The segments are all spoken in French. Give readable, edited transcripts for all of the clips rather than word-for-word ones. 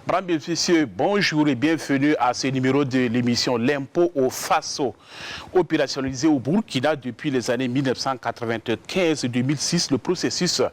Mesdames et messieurs, bonjour et bienvenue à ce numéro de l'émission L'impôt au Faso. Opérationnalisé au Burkina depuis les années 1995-2006, le processus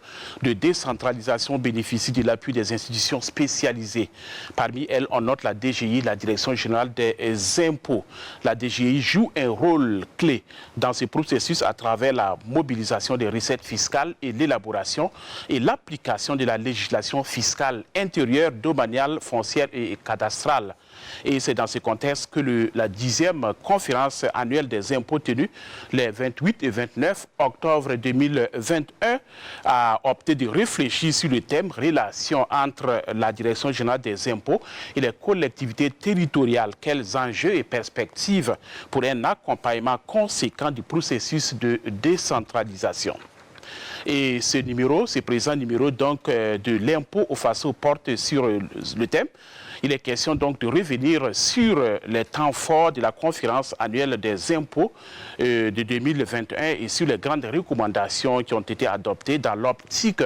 de décentralisation bénéficie de l'appui des institutions spécialisées. Parmi elles, on note la DGI, la Direction générale des impôts. La DGI joue un rôle clé dans ce processus à travers la mobilisation des recettes fiscales et l'élaboration et l'application de la législation fiscale intérieure, domaniale, foncière et cadastrale. Et c'est dans ce contexte que la 10e conférence annuelle des impôts tenue les 28 et 29 octobre 2021 a opté de réfléchir sur le thème relation entre la Direction générale des impôts et les collectivités territoriales. Quels enjeux et perspectives pour un accompagnement conséquent du processus de décentralisation? Et ce présent numéro donc de l'impôt au Faso porte sur le thème. Il est question donc de revenir sur les temps forts de la conférence annuelle des impôts de 2021 et sur les grandes recommandations qui ont été adoptées dans l'optique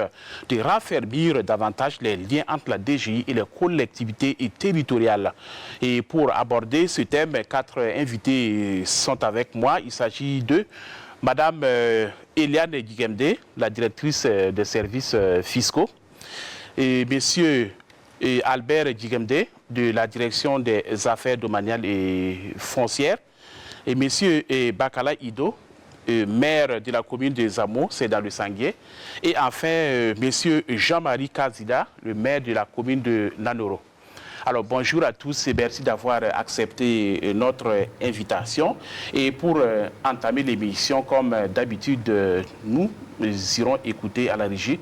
de raffermir davantage les liens entre la DGI et les collectivités territoriales. Et pour aborder ce thème, 4 invités sont avec moi. Il s'agit de Madame Eliane Djigemde, la directrice des services fiscaux, et Monsieur Albert Djigemde, de la direction des affaires domaniales et foncières, et Monsieur Bakala Ido, maire de la commune de Zamo, c'est dans le Sanguier, et enfin Monsieur Jean-Marie Kazida, le maire de la commune de Nanoro. Alors bonjour à tous et merci d'avoir accepté notre invitation. Et pour entamer l'émission, comme d'habitude, nous irons écouter à la régie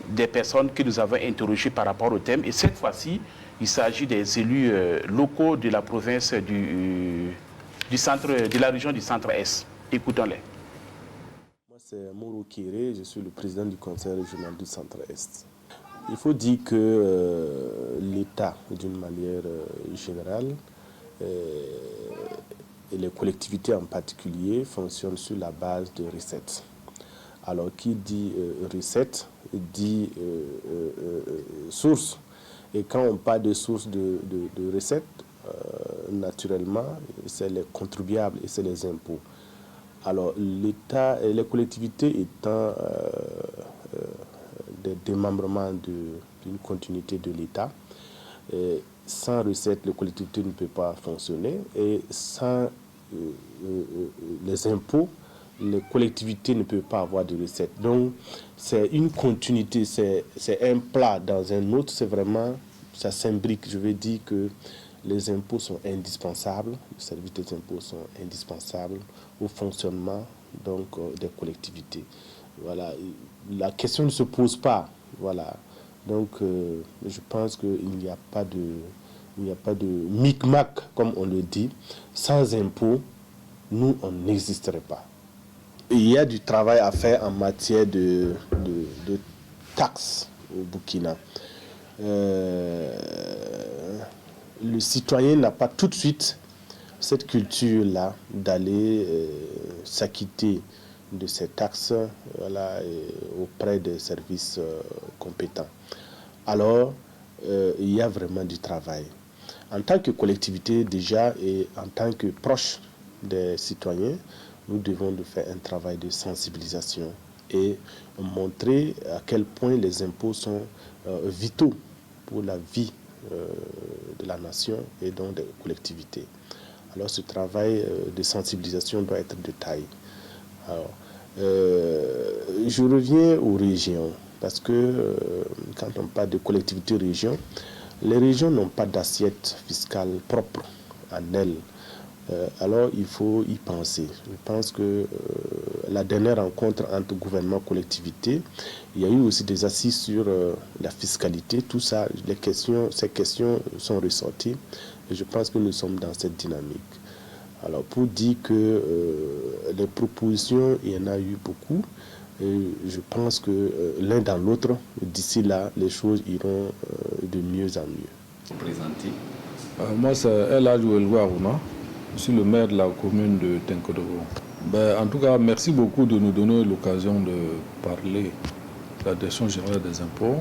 des personnes que nous avons interrogées par rapport au thème. Et cette fois-ci, il s'agit des élus locaux de la province du centre, de la région du centre-est. Écoutons-les. Moi, c'est Mouro Kéré, je suis le président du conseil régional du centre-est. Il faut dire que l'État, d'une manière générale, et les collectivités en particulier, fonctionnent sur la base de recettes. Alors, qui dit recettes, dit source. Et quand on parle de source de recettes, naturellement, c'est les contribuables et c'est les impôts. Alors, l'État et les collectivités étant des démembrements d'une continuité de l'État. Sans recettes, les collectivités ne peuvent pas fonctionner. Et sans les impôts, les collectivités ne peuvent pas avoir de recettes. Donc, c'est une continuité, c'est un plat dans un autre. C'est vraiment, ça s'imbrique. Je veux dire que les impôts sont indispensables, les services des impôts sont indispensables au fonctionnement donc, des collectivités. Voilà. La question ne se pose pas. Voilà. Donc, je pense qu'il n'y a pas de micmac, comme on le dit. Sans impôts, nous, on n'existerait pas. Il y a du travail à faire en matière de taxes au Burkina. Le citoyen n'a pas tout de suite cette culture-là d'aller s'acquitter de ces taxes auprès des services compétents. Alors, il y a vraiment du travail. En tant que collectivité déjà et en tant que proche des citoyens, nous devons faire un travail de sensibilisation et montrer à quel point les impôts sont vitaux pour la vie de la nation et donc des collectivités. Alors ce travail de sensibilisation doit être de taille. Alors, je reviens aux régions, parce que quand on parle de collectivités régions, les régions n'ont pas d'assiette fiscale propre en elles. Alors il faut y penser. Je pense que la dernière rencontre entre gouvernement et collectivité, il y a eu aussi des assises sur la fiscalité. Tout ça, ces questions sont ressorties et je pense que nous sommes dans cette dynamique. Alors pour dire que les propositions, il y en a eu beaucoup. Et je pense que l'un dans l'autre, d'ici là, les choses iront de mieux en mieux. Présenter. Moi, c'est El Hadjou Elwarouna. Je suis le maire de la commune de Tenkodogo. En tout cas, merci beaucoup de nous donner l'occasion de parler de la direction générale des impôts.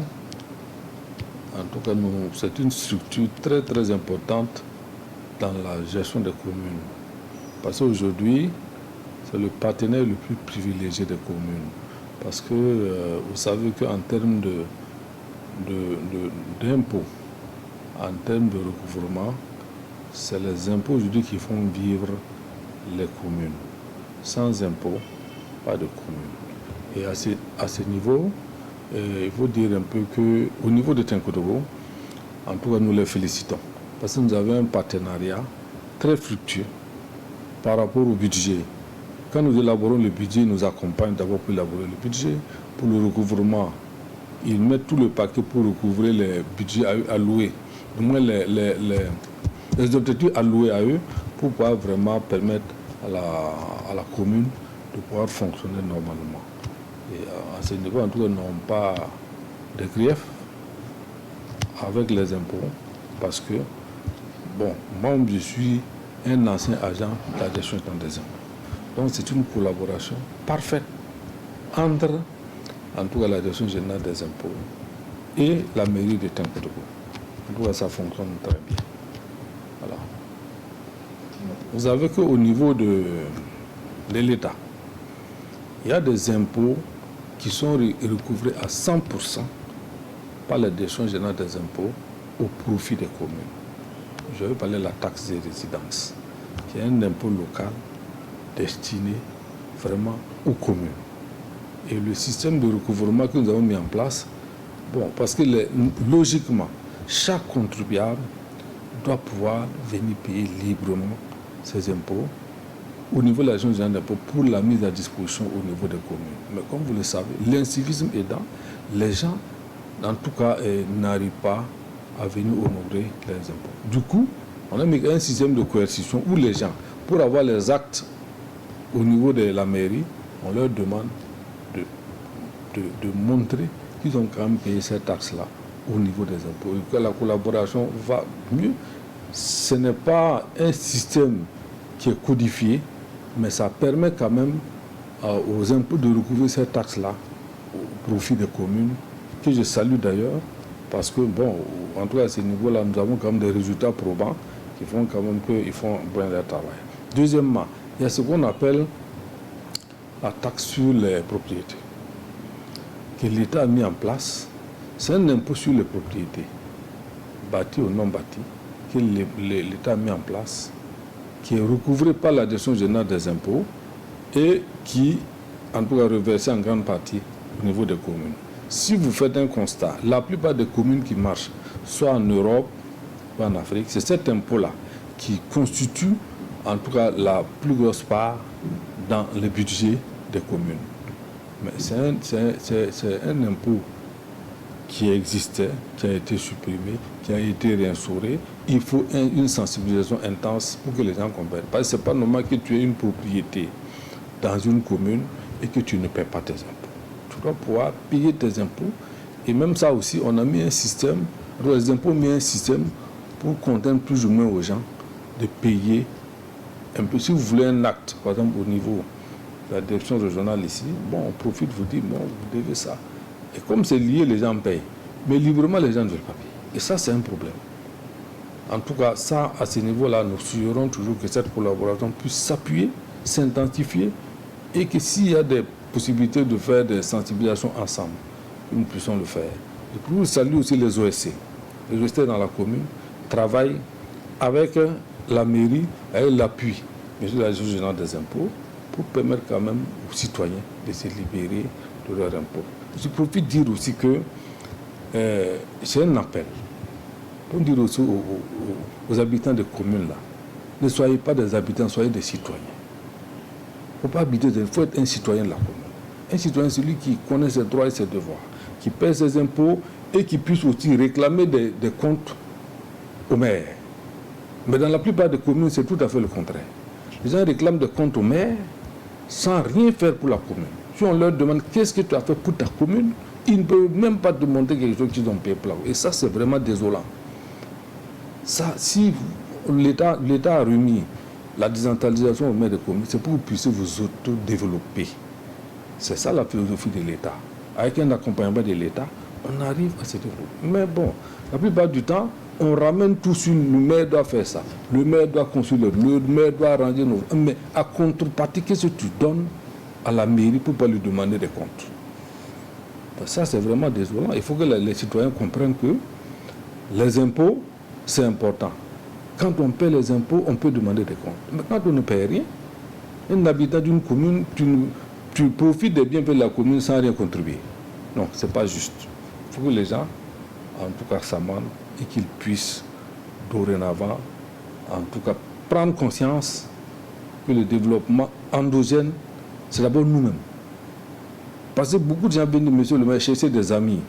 En tout cas, c'est une structure très très importante dans la gestion des communes. Parce qu'aujourd'hui, c'est le partenaire le plus privilégié des communes. Parce que vous savez qu'en termes d'impôts, en termes de recouvrement, c'est les impôts aujourd'hui qui font vivre les communes. Sans impôts, pas de communes. Et à ce niveau, il faut dire un peu qu'au niveau de Tinkodogo, en tout cas nous les félicitons. Parce que nous avons un partenariat très fructueux par rapport au budget. Quand nous élaborons le budget, ils nous accompagnent d'abord pour élaborer le budget. Pour le recouvrement, ils mettent tout le paquet pour recouvrer les budgets alloués, au moins les objectifs alloués à eux, pour pouvoir vraiment permettre à la commune de pouvoir fonctionner normalement. Et à ce niveau, en tout cas, ils n'ont pas de grief avec les impôts, parce que, bon, moi, je suis un ancien agent de la gestion des impôts. Donc, c'est une collaboration parfaite entre, en tout cas, la direction générale des impôts et la mairie de Tinkodogo. En tout cas, ça fonctionne très bien. Voilà. Vous savez qu'au niveau de l'État, il y a des impôts qui sont recouvrés à 100% par la direction générale des impôts au profit des communes. Je vais parler de la taxe des résidences, qui est un impôt local destiné vraiment aux communes. Et le système de recouvrement que nous avons mis en place, bon, parce que logiquement, chaque contribuable doit pouvoir venir payer librement ses impôts au niveau de la région générale d'impôts pour la mise à disposition au niveau des communes. Mais comme vous le savez, l'incivisme aidant, les gens, en tout cas, n'arrivent pas à venir honorer les impôts. Du coup, on a mis un système de coercition où les gens, pour avoir les actes au niveau de la mairie, on leur demande de montrer qu'ils ont quand même payé ces taxes-là au niveau des impôts. Et que la collaboration va mieux. Ce n'est pas un système qui est codifié, mais ça permet quand même aux impôts de recouvrer ces taxes-là au profit des communes, que je salue d'ailleurs, parce que, bon, en tout cas à ce niveau-là, nous avons quand même des résultats probants qui font quand même qu'ils font bien leur travail. Deuxièmement, il y a ce qu'on appelle la taxe sur les propriétés, que l'État a mis en place. C'est un impôt sur les propriétés, bâties ou non bâties, que l'État a mis en place, qui est recouvré par la direction générale des impôts et qui, en tout cas, reversé en grande partie au niveau des communes. Si vous faites un constat, la plupart des communes qui marchent, soit en Europe ou en Afrique, c'est cet impôt-là qui constitue, en tout cas, la plus grosse part dans le budget des communes. Mais c'est un impôt qui existait, qui a été supprimé, qui a été réinstauré. Il faut une sensibilisation intense pour que les gens comprennent. Parce que ce n'est pas normal que tu aies une propriété dans une commune et que tu ne paies pas tes impôts. Tu dois pouvoir payer tes impôts. Et même ça aussi, on a mis un système, les impôts ont mis un système pour contraindre plus ou moins aux gens de payer un peu. Si vous voulez un acte, par exemple au niveau de la direction régionale ici, bon, on profite, vous dit, bon, vous devez ça. Et comme c'est lié, les gens payent. Mais librement, les gens ne veulent pas payer. Et ça, c'est un problème. En tout cas, ça, à ce niveau-là, nous suivrons toujours que cette collaboration puisse s'appuyer, s'intensifier, et que s'il y a des possibilités de faire des sensibilisations ensemble, nous puissions le faire. Et pour saluer aussi les OSC. Les OSC dans la commune travaillent avec la mairie, avec l'appui de la Direction générale des impôts, pour permettre quand même aux citoyens de se libérer de leurs impôts. Je profite de dire aussi que c'est un appel pour dire aussi aux habitants des communes là, ne soyez pas des habitants, soyez des citoyens. Il ne faut pas habiter, il faut être un citoyen de la commune. Un citoyen, c'est celui qui connaît ses droits et ses devoirs, qui paie ses impôts et qui puisse aussi réclamer des comptes au maire. Mais dans la plupart des communes, c'est tout à fait le contraire. Les gens réclament des comptes au maire sans rien faire pour la commune. Si on leur demande qu'est-ce que tu as fait pour ta commune, ils ne peuvent même pas demander quelque chose qu'ils ont payé pour la commune. Et ça, c'est vraiment désolant. Ça, si l'État a remis la décentralisation au maire de communes, c'est pour que vous puissiez vous autodévelopper. C'est ça la philosophie de l'État. Avec un accompagnement de l'État, on arrive à se développer. Mais bon, la plupart du temps, on ramène tout sur le maire doit faire ça, le maire doit construire, le maire doit arranger nos... Mais à contrepartie, qu'est-ce que tu donnes à la mairie pour ne pas lui demander des comptes? Ça, c'est vraiment désolant. Il faut que les citoyens comprennent que les impôts, c'est important. Quand on paie les impôts, on peut demander des comptes. Mais quand on ne paie rien, un habitant d'une commune, tu profites des bienfaits de la commune sans rien contribuer. Non, ce n'est pas juste. Il faut que les gens, en tout cas, s'amendent et qu'ils puissent dorénavant, en tout cas, prendre conscience que le développement endogène, c'est d'abord nous-mêmes. Parce que beaucoup de gens viennent dire, monsieur le maire, chercher des amis,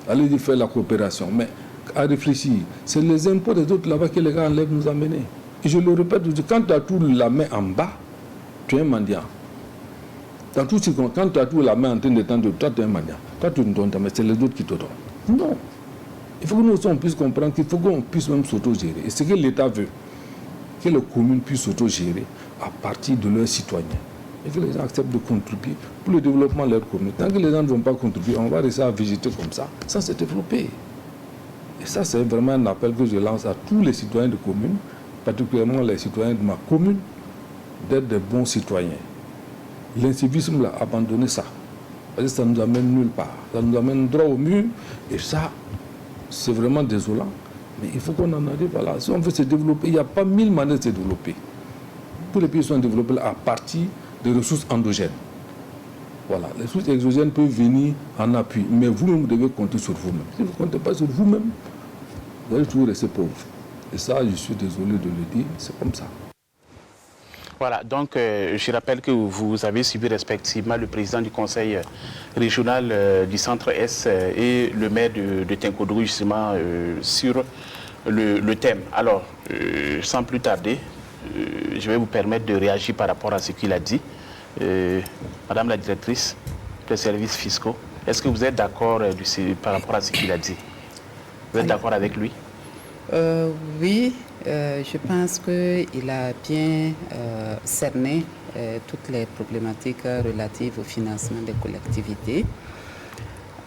allez faire la coopération. Mais à réfléchir, c'est les impôts des autres là-bas que les gars enlèvent nous amener. Et je le répète, quand tu as tout la main en bas, tu es un mendiant. Dans tout ce quand tu as tout la main en train de tendre, toi tu es un mendiant. Toi tu ne donnes pas, mais c'est les autres qui te donnent. Non. Il faut que nous aussi on puisse comprendre qu'il faut qu'on puisse même s'auto-gérer. Et ce que l'État veut, que les communes puissent s'auto-gérer à partir de leurs citoyens. Et que les gens acceptent de contribuer pour le développement de leur commune. Tant que les gens ne vont pas contribuer, on va rester à végéter comme ça, sans se développer. Et ça, c'est vraiment un appel que je lance à tous les citoyens de commune, particulièrement les citoyens de ma commune, d'être des bons citoyens. L'incivisme a abandonné ça. Parce que ça nous amène nulle part. Ça nous amène droit au mur. Et ça, c'est vraiment désolant. Mais il faut qu'on en arrive à là. Si on veut se développer, il n'y a pas 1000 manières de se développer. Tous les pays sont développés à partir des ressources endogènes. Voilà. Les ressources exogènes peuvent venir en appui. Mais vous-même, vous devez compter sur vous-même. Si vous ne comptez pas sur vous-même, vous allez toujours rester pauvre. Et ça, je suis désolé de le dire, c'est comme ça. Voilà, donc je rappelle que vous avez suivi respectivement le président du conseil régional du Centre-Est et le maire de Tinkodougou justement sur le thème. Alors, sans plus tarder, je vais vous permettre de réagir par rapport à ce qu'il a dit. Madame la directrice des services fiscaux, est-ce que vous êtes d'accord par rapport à ce qu'il a dit? Vous êtes d'accord avec lui? Oui, je pense qu'il a bien cerné toutes les problématiques relatives au financement des collectivités.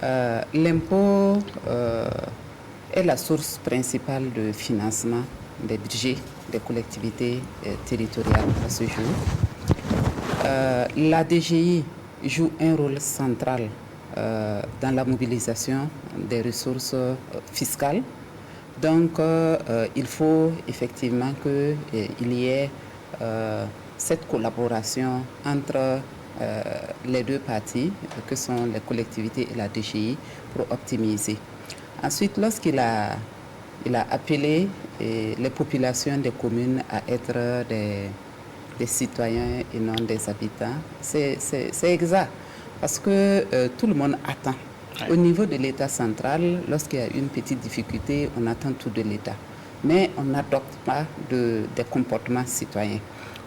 L'impôt est la source principale de financement des budgets des collectivités territoriales à ce jour. La DGI joue un rôle central dans la mobilisation des ressources fiscales. Donc, il faut effectivement qu'il y ait cette collaboration entre les deux parties, que sont les collectivités et la DGI, pour optimiser. Ensuite, lorsqu'il a appelé les populations des communes à être des citoyens et non des habitants, c'est exact, parce que tout le monde attend. Au niveau de l'État central, lorsqu'il y a une petite difficulté, on attend tout de l'État. Mais on n'adopte pas des comportements citoyens.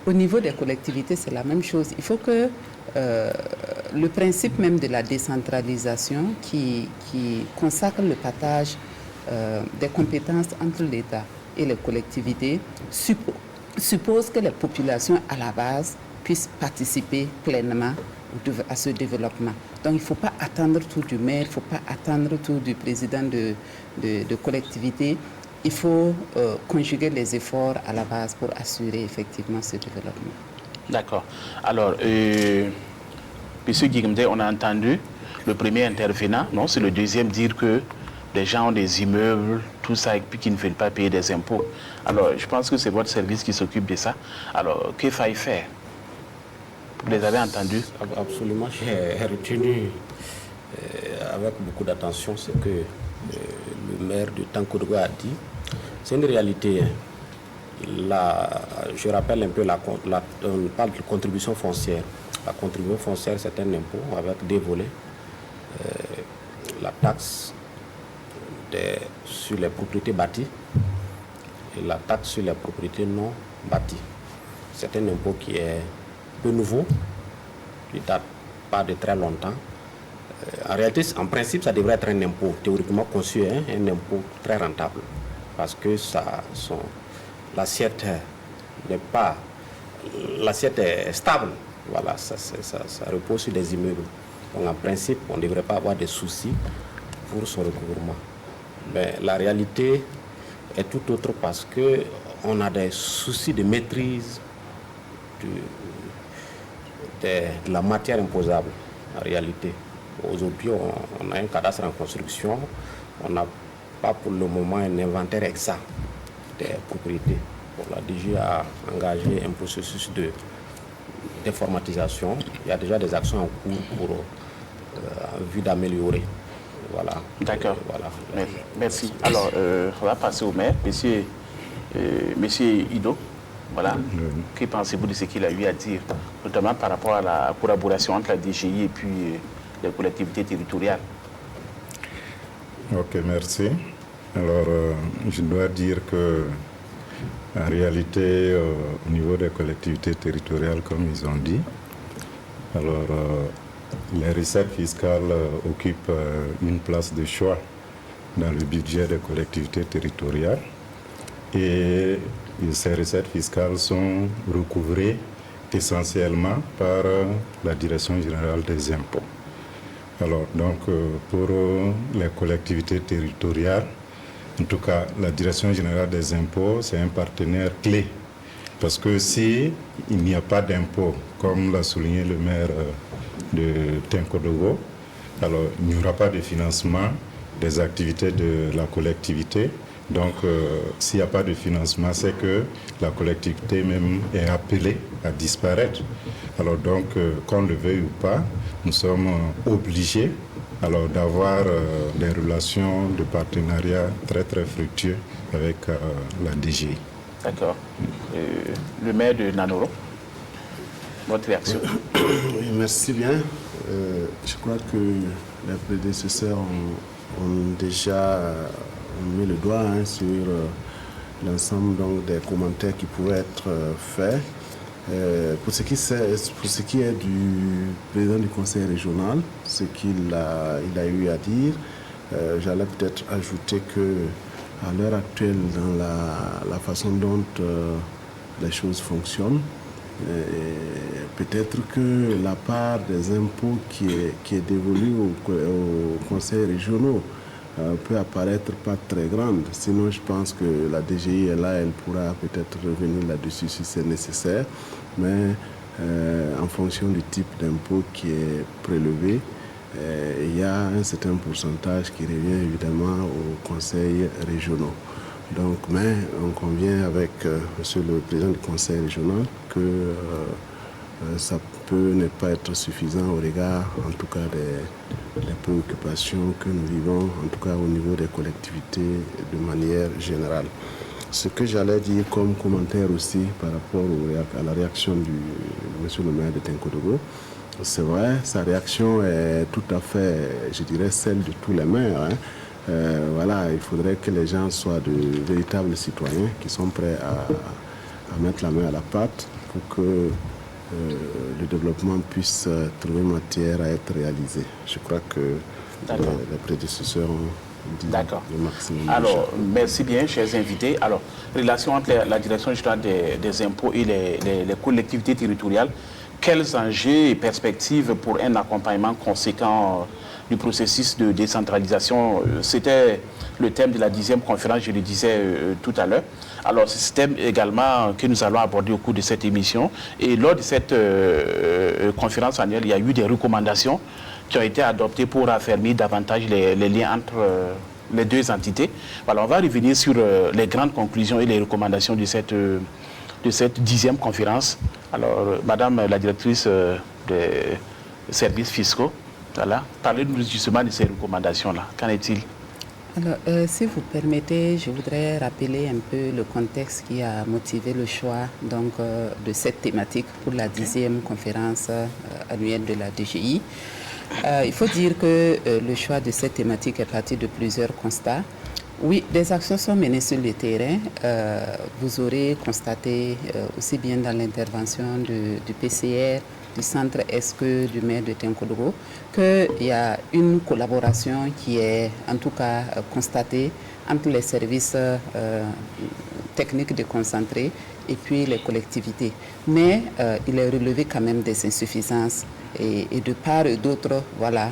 Au niveau des collectivités, c'est la même chose. Il faut que le principe même de la décentralisation qui consacre le partage des compétences entre l'État et les collectivités suppose que les populations à la base puissent participer pleinement à ce développement. Donc il ne faut pas attendre tout du maire, il ne faut pas attendre tout du président de collectivité. Il faut conjuguer les efforts à la base pour assurer effectivement ce développement. D'accord. Alors, M. Guigmede, on a entendu le premier intervenant, non, c'est le deuxième, dire que les gens ont des immeubles, tout ça, et puis qu'ils ne veulent pas payer des impôts. Alors, je pense que c'est votre service qui s'occupe de ça. Alors, que faille faire? Vous les avez entendus? Absolument, j'ai retenu avec beaucoup d'attention ce que le maire de Tinkodougou a dit. C'est une réalité. Je rappelle un peu, on parle de contribution foncière. La contribution foncière, c'est un impôt avec deux volets. La taxe sur les propriétés bâties et la taxe sur les propriétés non bâties. C'est un impôt qui est peu nouveau, qui ne date pas de très longtemps. En réalité, en principe, ça devrait être un impôt théoriquement conçu, un impôt très rentable, parce que l'assiette n'est pas, l'assiette est stable. Voilà, ça repose sur des immeubles. Donc en principe, on ne devrait pas avoir de soucis pour son recouvrement. Mais la réalité est tout autre parce qu'on a des soucis de maîtrise de la matière imposable en réalité. Aujourd'hui, on a un cadastre en construction, on n'a pas pour le moment un inventaire exact des propriétés. Bon, la DG a engagé un processus d'informatisation. Il y a déjà des actions en cours en vue d'améliorer. Voilà. D'accord. Voilà. Merci. Alors, on va passer au maire, monsieur Ido. Voilà. Que pensez-vous de ce qu'il a eu à dire, notamment par rapport à la collaboration entre la DGI et puis les collectivités territoriales? Ok, merci. Alors, je dois dire que, en réalité, au niveau des collectivités territoriales, comme ils ont dit, alors, les recettes fiscales occupent une place de choix dans le budget des collectivités territoriales. Et ces recettes fiscales sont recouvrées essentiellement par la Direction générale des impôts. Alors, donc, pour les collectivités territoriales, en tout cas, la Direction générale des impôts, c'est un partenaire clé. Parce que s'il n'y a pas d'impôts, comme l'a souligné le maire de Tenkodogo, alors il n'y aura pas de financement des activités de la collectivité. Donc, s'il n'y a pas de financement, c'est que la collectivité même est appelée à disparaître. Alors donc, qu'on le veuille ou pas, nous sommes obligés alors d'avoir des relations de partenariat très très fructueux avec la DGI. D'accord. Le maire de Nanoro, votre réaction? Oui, merci bien. Je crois que les prédécesseurs ont déjà mis le doigt sur l'ensemble des commentaires qui pouvaient être faits. Pour ce qui est du président du conseil régional, ce qu'il a eu à dire, j'allais peut-être ajouter que à l'heure actuelle, dans la façon dont les choses fonctionnent, peut-être que la part des impôts qui est dévolue aux conseils régionaux peut apparaître pas très grande. Sinon, je pense que la DGI est là, elle pourra peut-être revenir là-dessus si c'est nécessaire. Mais en fonction du type d'impôt qui est prélevé, il y a un certain pourcentage qui revient évidemment aux conseils régionaux. Donc, mais on convient avec monsieur le président du conseil régional que ça peut ne pas être suffisant au regard, en tout cas, des préoccupations que nous vivons, en tout cas au niveau des collectivités de manière générale. Ce que j'allais dire comme commentaire aussi par rapport à la réaction du monsieur le maire de Tenkodogo, c'est vrai, sa réaction est tout à fait, je dirais, celle de tous les maires. Hein. Voilà, il faudrait que les gens soient de véritables citoyens qui sont prêts à mettre la main à la pâte pour que le développement puisse trouver matière à être réalisé. Je crois que les prédécesseurs ont dit le maximum. Alors, merci bien, chers invités. Alors, relation entre la Direction générale des impôts et les collectivités territoriales, quels enjeux et perspectives pour un accompagnement conséquent du processus de décentralisation? C'était le thème de la 10e conférence, je le disais tout à l'heure. Alors, c'est ce thème également que nous allons aborder au cours de cette émission. Et lors de cette conférence annuelle, il y a eu des recommandations qui ont été adoptées pour affermir davantage les liens entre les deux entités. Alors, on va revenir sur les grandes conclusions et les recommandations de cette 10e conférence. Alors, Madame la directrice des services fiscaux, voilà, parlez-nous justement de ces recommandations-là. Qu'en est-il? Alors, si vous permettez, je voudrais rappeler un peu le contexte qui a motivé le choix donc, de cette thématique pour la 10e conférence annuelle de la DGI. Il faut dire que le choix de cette thématique est parti de plusieurs constats. Oui, des actions sont menées sur le terrain. Vous aurez constaté aussi bien dans l'intervention du PCR, du centre ESCE, du maire de Tenkodogo, qu'il y a une collaboration qui est en tout cas constatée entre les services techniques déconcentrés et puis les collectivités. Mais il est relevé quand même des insuffisances et de part et d'autre, voilà,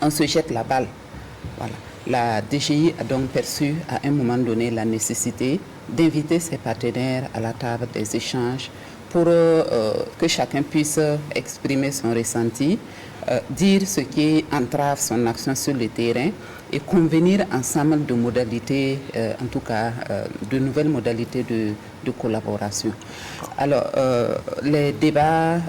on se jette la balle. Voilà. La DGI a donc perçu à un moment donné la nécessité d'inviter ses partenaires à la table des échanges pour que chacun puisse exprimer son ressenti, dire ce qui entrave son action sur le terrain et convenir ensemble de modalités, en tout cas de nouvelles modalités de collaboration. Alors, les débats,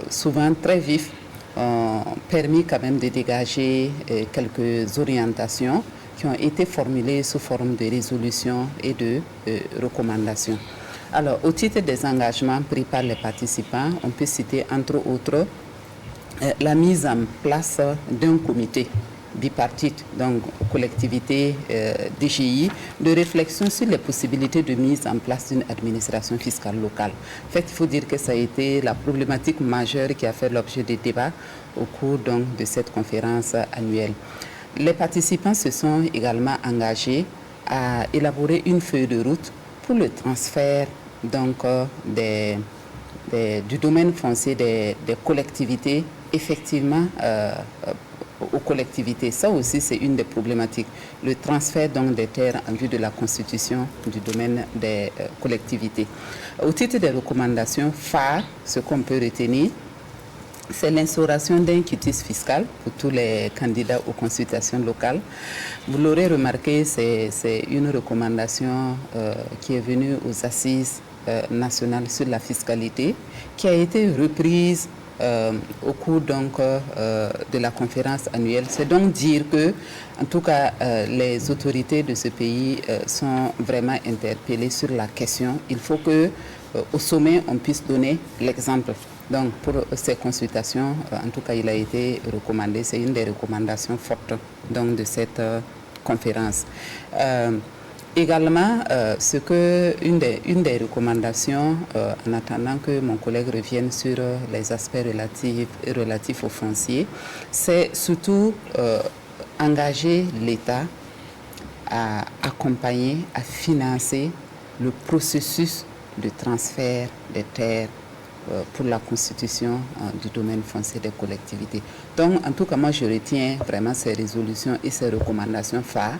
souvent très vifs, ont permis quand même de dégager quelques orientations qui ont été formulées sous forme de résolutions et de recommandations. Alors, au titre des engagements pris par les participants, on peut citer entre autres la mise en place d'un comité bipartite, donc collectivité DGI, de réflexion sur les possibilités de mise en place d'une administration fiscale locale. En fait, il faut dire que ça a été la problématique majeure qui a fait l'objet des débats au cours donc, de cette conférence annuelle. Les participants se sont également engagés à élaborer une feuille de route pour le transfert donc, du domaine foncier des collectivités effectivement aux collectivités. Ça aussi, c'est une des problématiques. Le transfert donc, des terres en vue de la constitution du domaine des collectivités. Au titre des recommandations phares, ce qu'on peut retenir, c'est l'instauration d'un quitus fiscal pour tous les candidats aux consultations locales. Vous l'aurez remarqué, c'est une recommandation qui est venue aux assises nationales sur la fiscalité, qui a été reprise au cours donc, de la conférence annuelle. C'est donc dire que, en tout cas, les autorités de ce pays sont vraiment interpellées sur la question. Il faut que, au sommet, on puisse donner l'exemple. Donc, pour ces consultations, en tout cas, il a été recommandé. C'est une des recommandations fortes donc, de cette conférence. Également, une des recommandations, en attendant que mon collègue revienne sur les aspects relatifs aux fonciers, c'est surtout engager l'État à accompagner, à financer le processus de transfert des terres pour la constitution du domaine foncier des collectivités. Donc, en tout cas, moi, je retiens vraiment ces résolutions et ces recommandations phares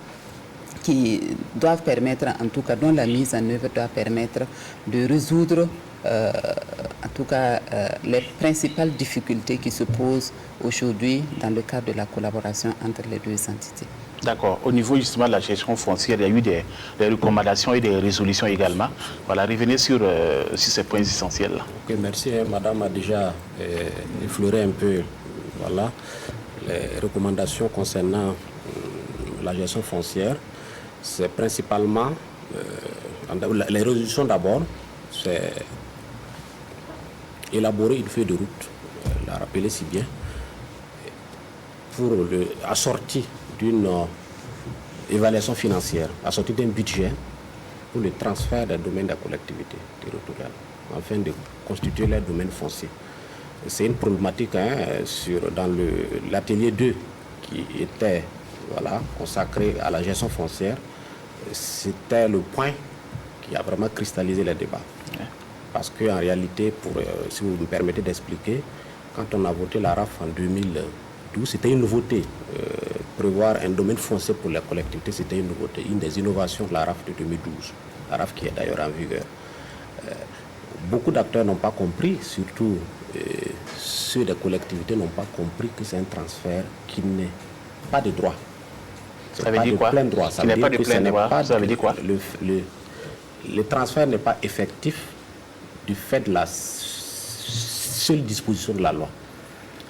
qui doivent permettre, en tout cas, dont la mise en œuvre doit permettre de résoudre, en tout cas, les principales difficultés qui se posent aujourd'hui dans le cadre de la collaboration entre les deux entités. D'accord. Au niveau justement de la gestion foncière, il y a eu des recommandations et des résolutions également. Voilà, revenez sur ces points essentiels-là. Okay, merci. Madame a déjà effleuré un peu voilà, les recommandations concernant la gestion foncière. C'est principalement, les résolutions d'abord, c'est élaborer une feuille de route, l'a rappelé si bien, pour assorti d'une évaluation financière, assorti d'un budget pour le transfert des domaines de la collectivité territoriale, afin de constituer les domaines fonciers. C'est une problématique dans l'atelier 2 qui était consacré à la gestion foncière. C'était le point qui a vraiment cristallisé les débats. Parce qu'en réalité, si vous me permettez d'expliquer, quand on a voté la RAF en 2012, c'était une nouveauté. Prévoir un domaine foncier pour les collectivités, c'était une nouveauté, une des innovations de la RAF de 2012, la RAF qui est d'ailleurs en vigueur. Beaucoup d'acteurs n'ont pas compris, surtout ceux des collectivités n'ont pas compris que c'est un transfert qui n'est pas de droit. Ça veut dire quoi? Plein droit. Ça veut dire que ce n'est pas ça veut dire quoi? Le transfert n'est pas effectif du fait de la seule disposition de la loi.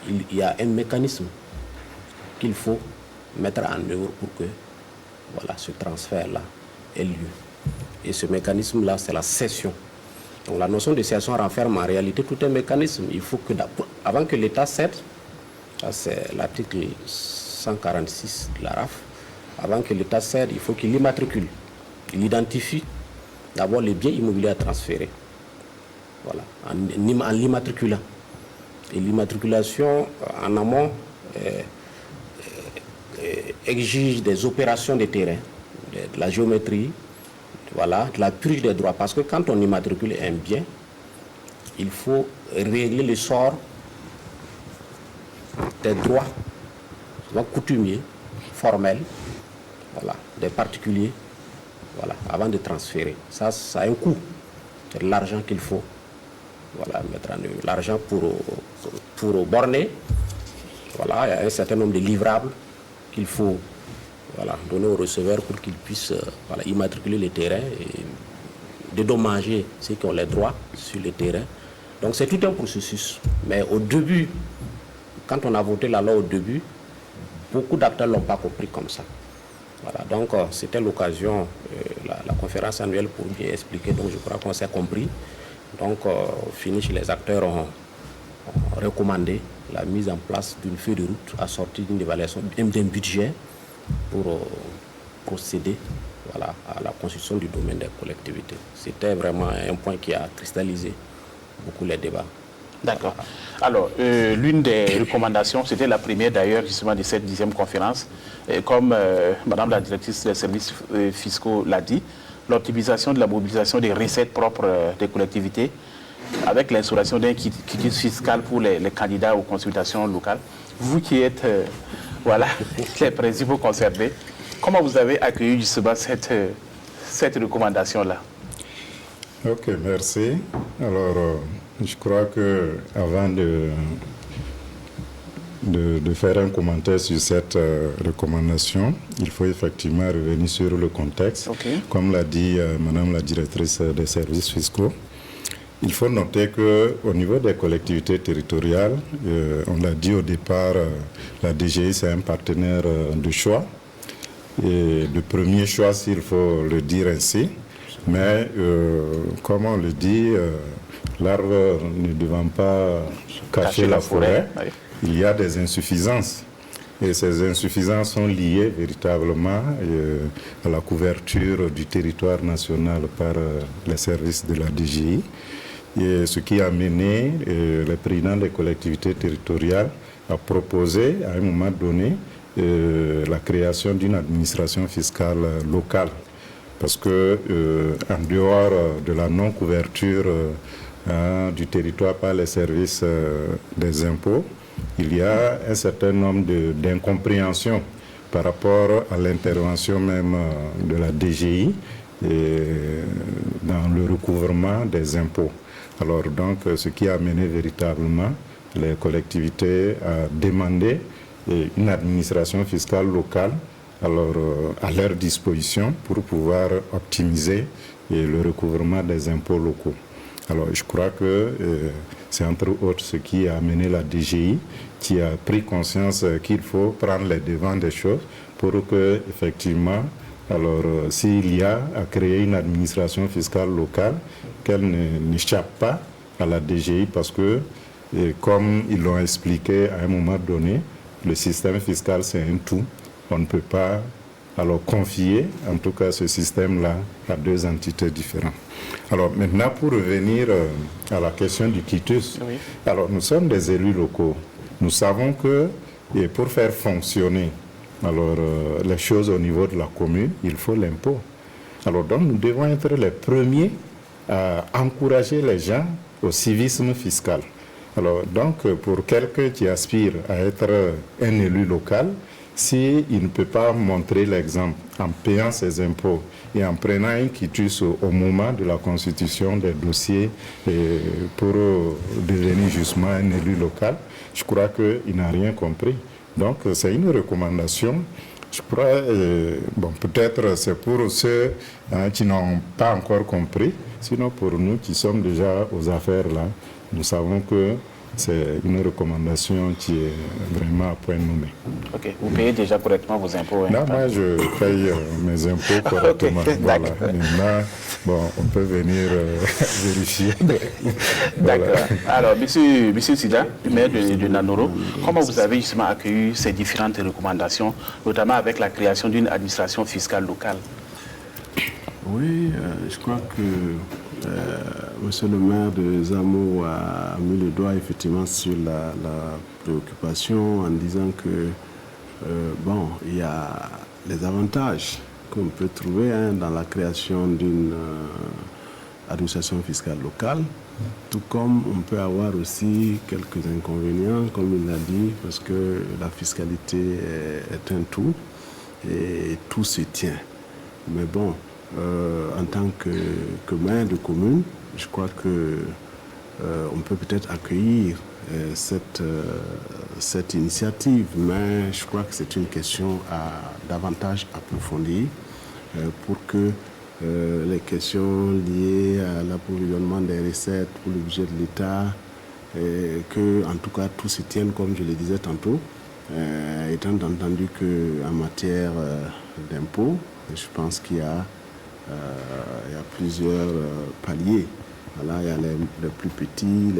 Il y a un mécanisme qu'il faut mettre en œuvre pour que ce transfert-là ait lieu. Et ce mécanisme-là, c'est la cession. Donc la notion de cession renferme en réalité tout un mécanisme. Il faut que, avant que l'État cède, c'est l'article 146 de la RAF, avant que l'État cède, il faut qu'il immatricule. Il identifie d'abord les biens immobiliers à transférer. Voilà, en l'immatriculant. Et l'immatriculation en amont exige des opérations de terrain, de la géométrie, de la purge des droits. Parce que quand on immatricule un bien, il faut régler le sort des droits coutumiers, formels, voilà, des particuliers, voilà, avant de transférer. Ça a un coût. C'est de l'argent qu'il faut, voilà, mettre en œuvre. L'argent pour borner, voilà, il y a un certain nombre de livrables qu'il faut, voilà, donner aux receveurs pour qu'ils puissent voilà, immatriculer les terrains et dédommager ceux qui ont les droits sur les terrains. Donc c'est tout un processus. Mais au début, quand on a voté la loi au début, beaucoup d'acteurs ne l'ont pas compris comme ça. Voilà, donc c'était l'occasion, la conférence annuelle pour bien expliquer, donc je crois qu'on s'est compris. Donc finish, les acteurs ont recommandé la mise en place d'une feuille de route assortie d'une évaluation d'un budget pour procéder, voilà, à la construction du domaine des collectivités. C'était vraiment un point qui a cristallisé beaucoup les débats. D'accord. Alors, l'une des recommandations, c'était la première d'ailleurs justement de cette 10e conférence, comme Madame la directrice des services fiscaux l'a dit, l'optimisation de la mobilisation des recettes propres des collectivités avec l'instauration d'un quitus fiscal pour les candidats aux consultations locales. Vous qui êtes voilà, les principaux concernés, comment vous avez accueilli justement cette recommandation-là? Ok, merci. Alors, je crois que avant de faire un commentaire sur cette recommandation, il faut effectivement revenir sur le contexte. Okay. Comme l'a dit Madame la directrice des services fiscaux, il faut noter qu'au niveau des collectivités territoriales, on l'a dit au départ, la DGI c'est un partenaire de choix, et de premier choix s'il faut le dire ainsi. Mais comme on le dit, l'arbre ne devant pas cacher la forêt, oui. Il y a des insuffisances. Et ces insuffisances sont liées véritablement à la couverture du territoire national par les services de la DGI. Et ce qui a mené les présidents des collectivités territoriales à proposer à un moment donné la création d'une administration fiscale locale. Parce que en dehors de la non-couverture du territoire par les services des impôts, il y a un certain nombre d'incompréhensions par rapport à l'intervention même de la DGI dans le recouvrement des impôts. Alors donc, ce qui a amené véritablement les collectivités à demander une administration fiscale locale alors, à leur disposition pour pouvoir optimiser le recouvrement des impôts locaux. Alors je crois que c'est entre autres ce qui a amené la DGI qui a pris conscience qu'il faut prendre les devants des choses pour que effectivement, alors s'il y a à créer une administration fiscale locale, qu'elle n'échappe pas à la DGI parce que comme ils l'ont expliqué à un moment donné, le système fiscal c'est un tout. On ne peut pas alors confier, en tout cas ce système-là, à deux entités différentes. Alors maintenant, pour revenir à la question du quitus, oui. Alors nous sommes des élus locaux. Nous savons que pour faire fonctionner alors, les choses au niveau de la commune, il faut l'impôt. Alors donc nous devons être les premiers à encourager les gens au civisme fiscal. Alors donc pour quelqu'un qui aspire à être un élu local, s'il ne peut pas montrer l'exemple en payant ses impôts et en prenant un quitus au moment de la constitution des dossiers pour devenir justement un élu local, je crois qu'il n'a rien compris. Donc c'est une recommandation. Je crois, bon, peut-être c'est pour ceux qui n'ont pas encore compris, sinon pour nous qui sommes déjà aux affaires là, nous savons que c'est une recommandation qui est vraiment à point nommé. Ok, vous payez déjà correctement vos impôts? Non, moi je paye mes impôts correctement. Okay, voilà. Maintenant, bon, on peut venir vérifier. D'accord. Voilà. Alors, monsieur Sida, maire de Nanoro, comment vous avez justement accueilli ces différentes recommandations, notamment avec la création d'une administration fiscale locale? Oui, je crois que monsieur le maire de Zamo a mis le doigt effectivement sur la préoccupation en disant que bon, il y a les avantages qu'on peut trouver dans la création d'une administration fiscale locale, tout comme on peut avoir aussi quelques inconvénients, comme il l'a dit, parce que la fiscalité est un tout. et tout se tient. Mais bon, en tant que maire de commune, je crois que on peut peut-être accueillir cette initiative, mais je crois que c'est une question à davantage approfondir pour que les questions liées à l'approvisionnement des recettes pour le budget de l'État, que en tout cas tout se tienne comme je le disais tantôt, étant entendu qu'en matière d'impôts, je pense qu'il y a plusieurs paliers. Voilà, il y a les plus petits,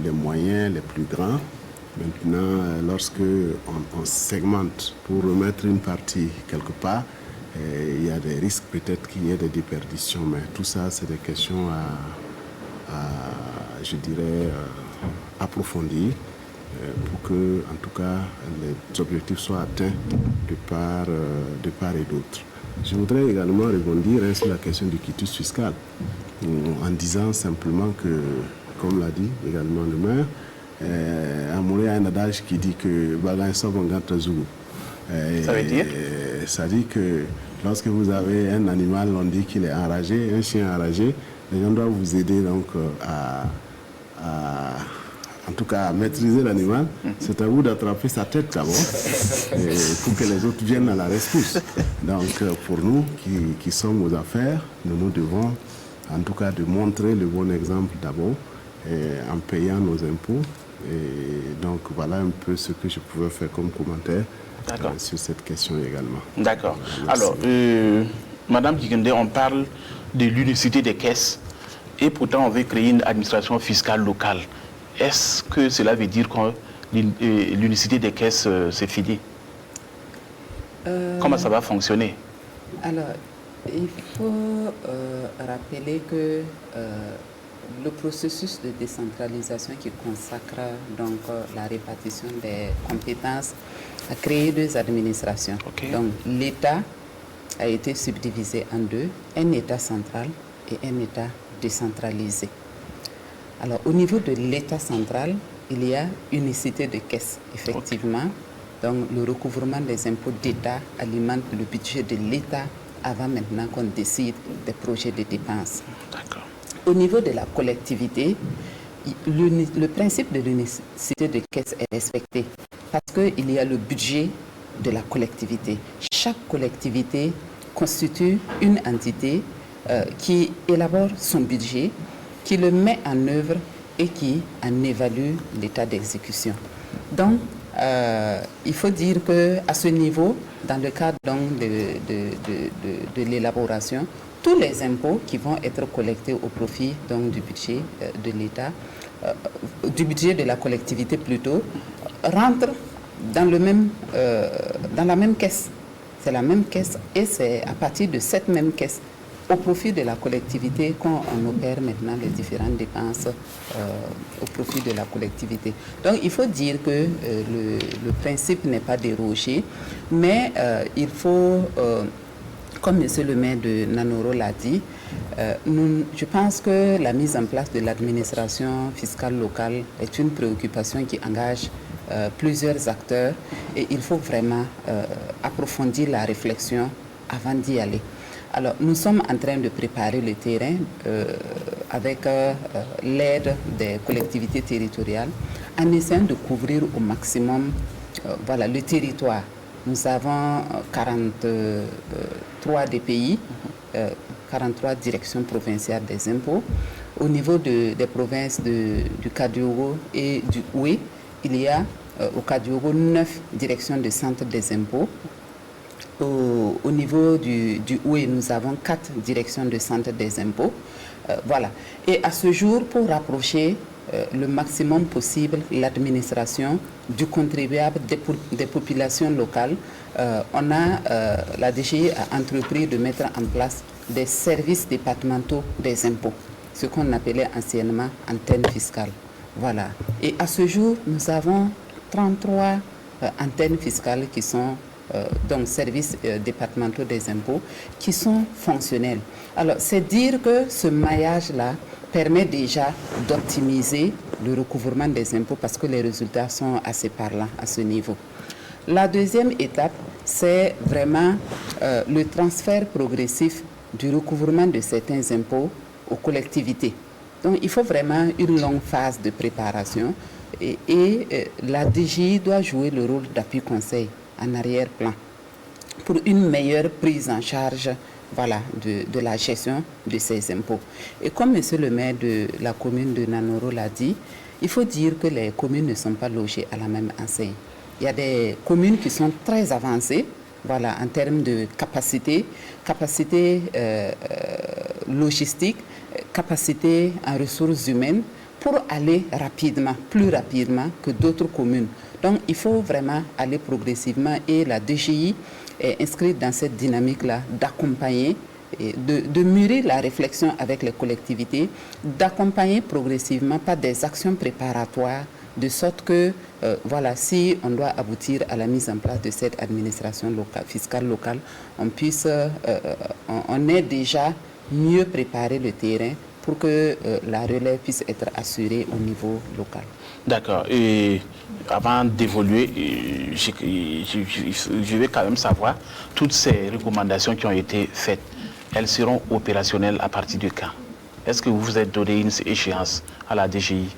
les moyens, les plus grands. Maintenant, lorsque on segmente pour remettre une partie quelque part, il y a des risques peut-être qu'il y ait des déperditions, mais tout ça, c'est des questions je dirais, approfondir pour que, en tout cas, les objectifs soient atteints de part et d'autre. Je voudrais également rebondir sur la question du quitus fiscal, en disant simplement que, comme l'a dit également le maire, à Moulé, il y a un adage qui dit que Bagan Sobongat Zougou. Ça veut dire? Ça dit que lorsque vous avez un animal, on dit qu'il est enragé, un chien enragé, les gens doivent vous aider donc en tout cas à maîtriser l'animal. C'est à vous d'attraper sa tête d'abord pour que les autres viennent à la rescousse. Donc pour nous qui sommes aux affaires, nous devons en tout cas de montrer le bon exemple d'abord en payant nos impôts. Et donc voilà un peu ce que je pouvais faire comme commentaire sur cette question également. D'accord. Alors, Madame Djigende, on parle de l'unicité des caisses et pourtant on veut créer une administration fiscale locale. Est-ce que cela veut dire que l'unicité des caisses c'est fini? Comment ça va fonctionner? Alors, il faut rappeler que le processus de décentralisation qui consacre donc la répartition des compétences a créé deux administrations. Okay. Donc l'État a été subdivisé en deux, un État central et un État décentralisé. Alors au niveau de l'État central, il y a unicité de caisse, effectivement. Donc le recouvrement des impôts d'État alimente le budget de l'État avant maintenant qu'on décide des projets de dépenses. D'accord. Au niveau de la collectivité, le principe de l'unicité de caisse est respecté parce qu'il y a le budget de la collectivité. Chaque collectivité constitue une entité qui élabore son budget, qui le met en œuvre et qui en évalue l'état d'exécution. Donc, il faut dire qu'à ce niveau, dans le cadre donc, de l'élaboration, tous les impôts qui vont être collectés au profit donc, du budget de l'État, du budget de la collectivité plutôt, rentrent dans la même caisse. C'est la même caisse et c'est à partir de cette même caisse, au profit de la collectivité, qu'on opère maintenant les différentes dépenses au profit de la collectivité. Donc il faut dire que le principe n'est pas dérogé, mais il faut... Comme M. le maire de Nanoro l'a dit, je pense que la mise en place de l'administration fiscale locale est une préoccupation qui engage plusieurs acteurs et il faut vraiment approfondir la réflexion avant d'y aller. Alors, nous sommes en train de préparer le terrain avec l'aide des collectivités territoriales en essayant de couvrir au maximum le territoire. Nous avons 43 DPI, 43 directions provinciales des impôts. Au niveau des provinces du Kadiogo et du Oué, il y a au Kadiogo 9 directions de centre des impôts. Au niveau du Oué, nous avons 4 directions de centre des impôts. Voilà. Et à ce jour, pour rapprocher le maximum possible l'administration du contribuable des populations locales, la DGI a entrepris de mettre en place des services départementaux des impôts, ce qu'on appelait anciennement antennes fiscales. Voilà. Et à ce jour, nous avons 33 antennes fiscales qui sont donc services départementaux des impôts qui sont fonctionnels. Alors, c'est dire que ce maillage-là permet déjà d'optimiser le recouvrement des impôts parce que les résultats sont assez parlants à ce niveau. La deuxième étape c'est vraiment le transfert progressif du recouvrement de certains impôts aux collectivités. Donc il faut vraiment une longue phase de préparation et la DGI doit jouer le rôle d'appui conseil en arrière-plan pour une meilleure prise en charge de la gestion de ces impôts. Et comme monsieur le maire de la commune de Nanoro l'a dit, il faut dire que les communes ne sont pas logées à la même enseigne. Il y a des communes qui sont très avancées en termes de capacité logistique, capacité en ressources humaines pour aller plus rapidement que d'autres communes. Donc il faut vraiment aller progressivement et la DGI est inscrite dans cette dynamique-là d'accompagner, de mûrir la réflexion avec les collectivités, d'accompagner progressivement par des actions préparatoires, de sorte que, si on doit aboutir à la mise en place de cette administration fiscale locale, on ait déjà mieux préparé le terrain pour que la relève puisse être assurée au niveau local. D'accord. Et avant d'évoluer, je vais quand même savoir, toutes ces recommandations qui ont été faites, elles seront opérationnelles à partir de quand? Est-ce que vous vous êtes donné une échéance à la DGI?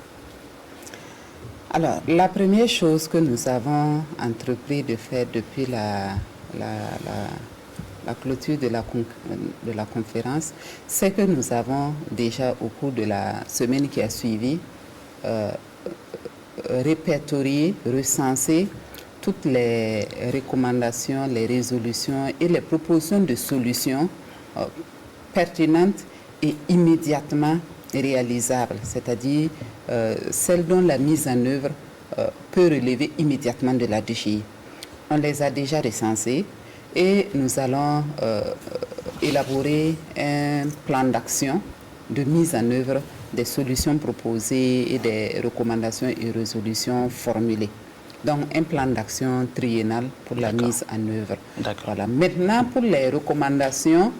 Alors, la première chose que nous avons entrepris de faire depuis la clôture de la conférence, c'est que nous avons déjà, au cours de la semaine qui a suivi, répertorié, recensé toutes les recommandations, les résolutions et les propositions de solutions pertinentes et immédiatement réalisables, c'est-à-dire celles dont la mise en œuvre peut relever immédiatement de la DGI. On les a déjà recensées et nous allons élaborer un plan d'action de mise en œuvre des solutions proposées et des recommandations et résolutions formulées. Donc un plan d'action triennal pour la mise en œuvre. Voilà. Maintenant, pour les recommandations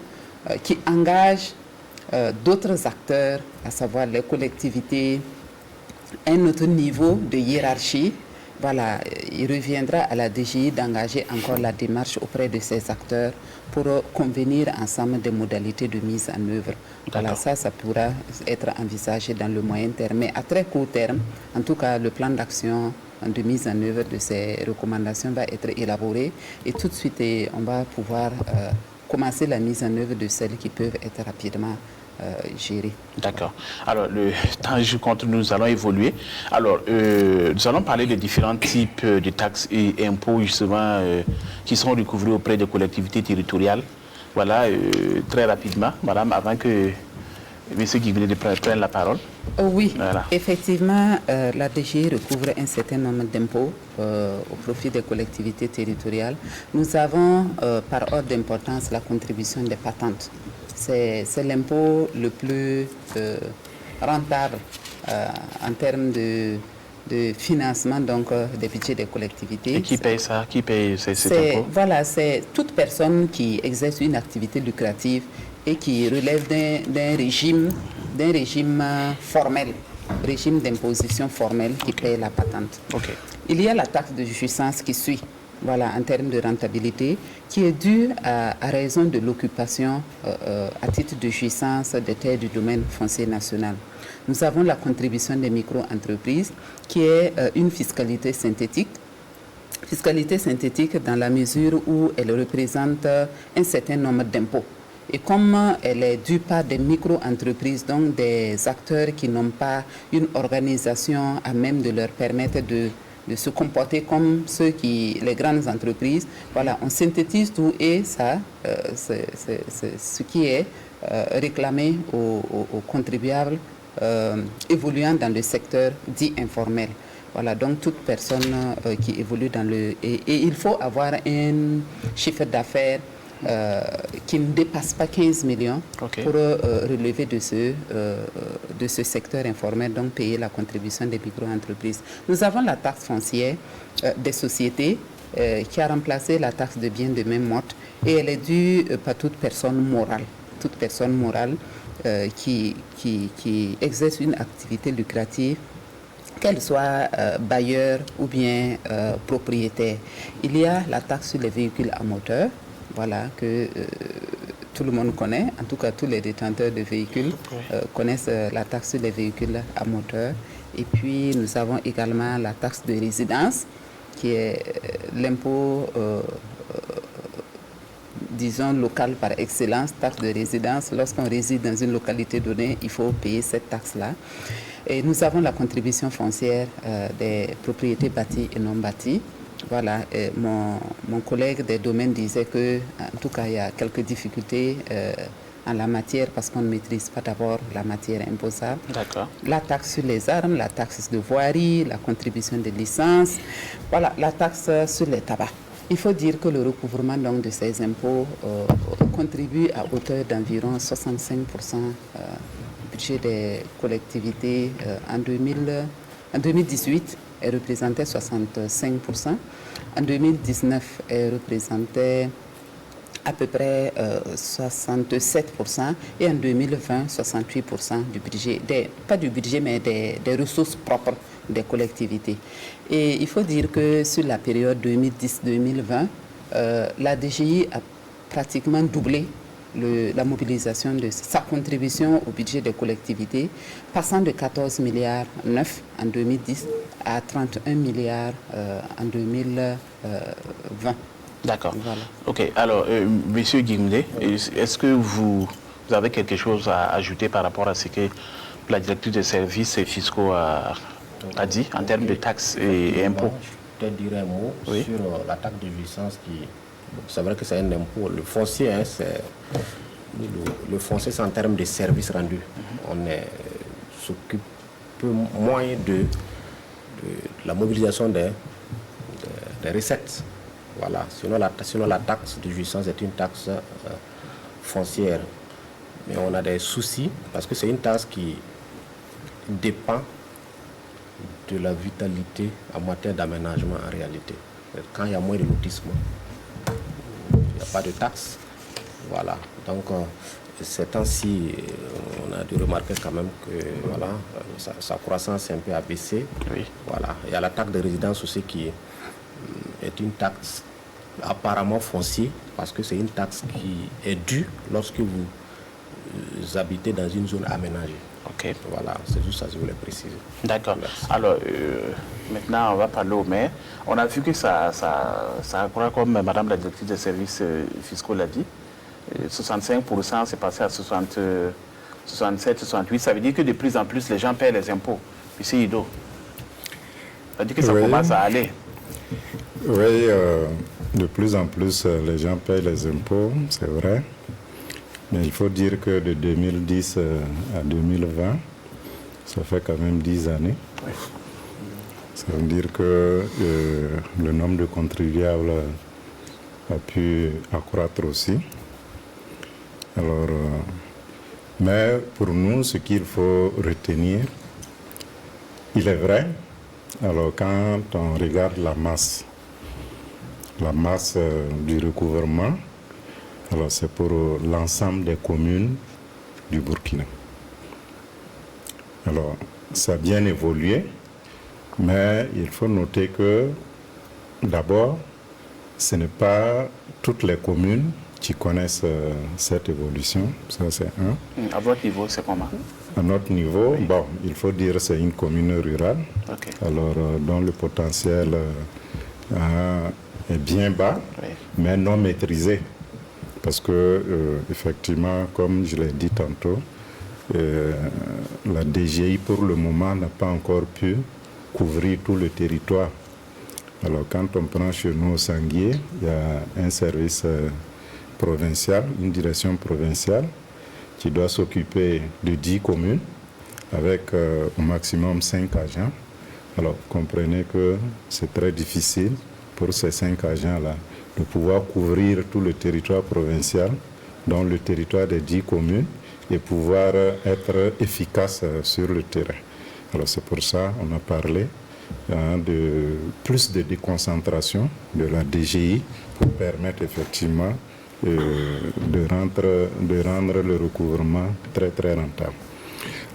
qui engagent d'autres acteurs, à savoir les collectivités, un autre niveau de hiérarchie, il reviendra à la DGI d'engager encore la démarche auprès de ces acteurs pour convenir ensemble des modalités de mise en œuvre. Ça pourra être envisagé dans le moyen terme, mais à très court terme, en tout cas, le plan d'action de mise en œuvre de ces recommandations va être élaboré et tout de suite, on va pouvoir commencer la mise en œuvre de celles qui peuvent être rapidement gérées. D'accord. Alors, le temps joue contre nous, nous allons évoluer. Alors, nous allons parler des différents types de taxes et impôts, justement, qui sont recouvrés auprès des collectivités territoriales. Voilà, très rapidement, madame, avant que monsieur qui venait de prendre la parole. Oui, effectivement, la DGI recouvre un certain nombre d'impôts au profit des collectivités territoriales. Nous avons, par ordre d'importance, la contribution des patentes. C'est l'impôt le plus rentable en termes de financement des budgets des collectivités. Et qui paye ça? Qui paye cet impôt? C'est toute personne qui exerce une activité lucrative et qui relève d'un régime formel, régime d'imposition formel qui paye la patente. Il y a la taxe de jouissance qui suit. En termes de rentabilité, qui est due à raison de l'occupation à titre de jouissance des terres du domaine foncier national. Nous avons la contribution des micro-entreprises, qui est une fiscalité synthétique. Fiscalité synthétique dans la mesure où elle représente un certain nombre d'impôts. Et comme elle est due par des micro-entreprises, donc des acteurs qui n'ont pas une organisation à même de leur permettre de se comporter comme les grandes entreprises. On synthétise tout et ça, c'est ce qui est réclamé aux contribuables évoluant dans le secteur dit informel. Donc toute personne qui évolue dans le... Et il faut avoir un chiffre d'affaires qui ne dépasse pas 15 millions pour relever de ce secteur informel, donc payer la contribution des micro-entreprises. Nous avons la taxe foncière des sociétés qui a remplacé la taxe de biens de même mode et elle est due par toute personne morale qui exerce une activité lucrative qu'elles soient bailleurs ou bien propriétaires. Il y a la taxe sur les véhicules à moteur, voilà, que tout le monde connaît, en tout cas tous les détenteurs de véhicules connaissent la taxe sur les véhicules à moteur. Et puis nous avons également la taxe de résidence, qui est l'impôt, disons, local par excellence, taxe de résidence. Lorsqu'on réside dans une localité donnée, il faut payer cette taxe-là. Et nous avons la contribution foncière des propriétés bâties et non bâties. Voilà, mon collègue des domaines disait que, en tout cas, il y a quelques difficultés en la matière parce qu'on ne maîtrise pas d'abord la matière imposable. D'accord. La taxe sur les armes, la taxe de voirie, la contribution des licences, voilà, la taxe sur les tabacs. Il faut dire que le recouvrement donc, de ces impôts contribue à hauteur d'environ 65% du budget des collectivités en 2018. Elle représentait 65%. En 2019, elle représentait à peu près 67%. Et en 2020, 68% du budget, pas du budget, mais des ressources propres des collectivités. Et il faut dire que sur la période 2010-2020, la DGI a pratiquement doublé la mobilisation de sa contribution au budget des collectivités, passant de 14 milliards 9 en 2010 à 31 milliards en 2020. D'accord. Voilà. Ok. Alors, Monsieur Guimdé, est-ce que vous avez quelque chose à ajouter par rapport à ce que la directrice des services fiscaux a dit en termes de taxes et impôts? Je te dirais un mot sur la taxe de jouissance qui... C'est vrai que c'est un impôt. Le foncier, hein, le foncier, c'est en termes de services rendus. On s'occupe moins de la mobilisation des recettes. Voilà. Sinon, la taxe de jouissance est une taxe foncière. Mais on a des soucis parce que c'est une taxe qui dépend de la vitalité en matière d'aménagement en réalité. Quand il y a moins de lotissement, il n'y a pas de taxe. Voilà. Donc, ces temps-ci, on a dû remarquer quand même que voilà, sa croissance est un peu abaissée. Oui. Voilà. Il y a la taxe de résidence aussi qui est une taxe apparemment foncière parce que c'est une taxe qui est due lorsque vous habitez dans une zone aménagée. Ok. Voilà, c'est juste ça que je voulais préciser. D'accord. Alors, maintenant, on va parler au maire. On a vu que ça accroît, comme Madame la directrice des services fiscaux l'a dit. 65%, c'est passé à 67, 68. Ça veut dire que de plus en plus, les gens paient les impôts. Puis c'est Ido. Ça veut dire que ça commence à aller. Oui, de plus en plus, les gens payent les impôts, c'est vrai. Mais il faut dire que de 2010 à 2020, ça fait quand même 10 années. Oui. Ça veut dire que le nombre de contribuables a pu accroître aussi. Alors, mais pour nous, ce qu'il faut retenir, il est vrai, alors quand on regarde la masse du recouvrement, alors c'est pour l'ensemble des communes du Burkina. Alors, ça a bien évolué, mais il faut noter que d'abord, ce n'est pas toutes les communes qui connaissent cette évolution. Ça, c'est un. À votre niveau, c'est comment? À notre niveau, oui. Bon, il faut dire que c'est une commune rurale, okay. Alors dont le potentiel est bien bas, oui. Mais non maîtrisé. Parce que, effectivement, comme je l'ai dit tantôt, la DGI, pour le moment, n'a pas encore pu couvrir tout le territoire. Alors, quand on prend chez nous au Sanguier, il y a un service provincial, une direction provinciale, qui doit s'occuper de 10 communes, avec au maximum 5 agents. Alors, comprenez que c'est très difficile pour ces 5 agents-là de pouvoir couvrir tout le territoire provincial, dont le territoire des 10 communes, et pouvoir être efficace sur le terrain. Alors c'est pour ça qu'on a parlé de plus de déconcentration de la DGI pour permettre effectivement de rendre le recouvrement très très rentable.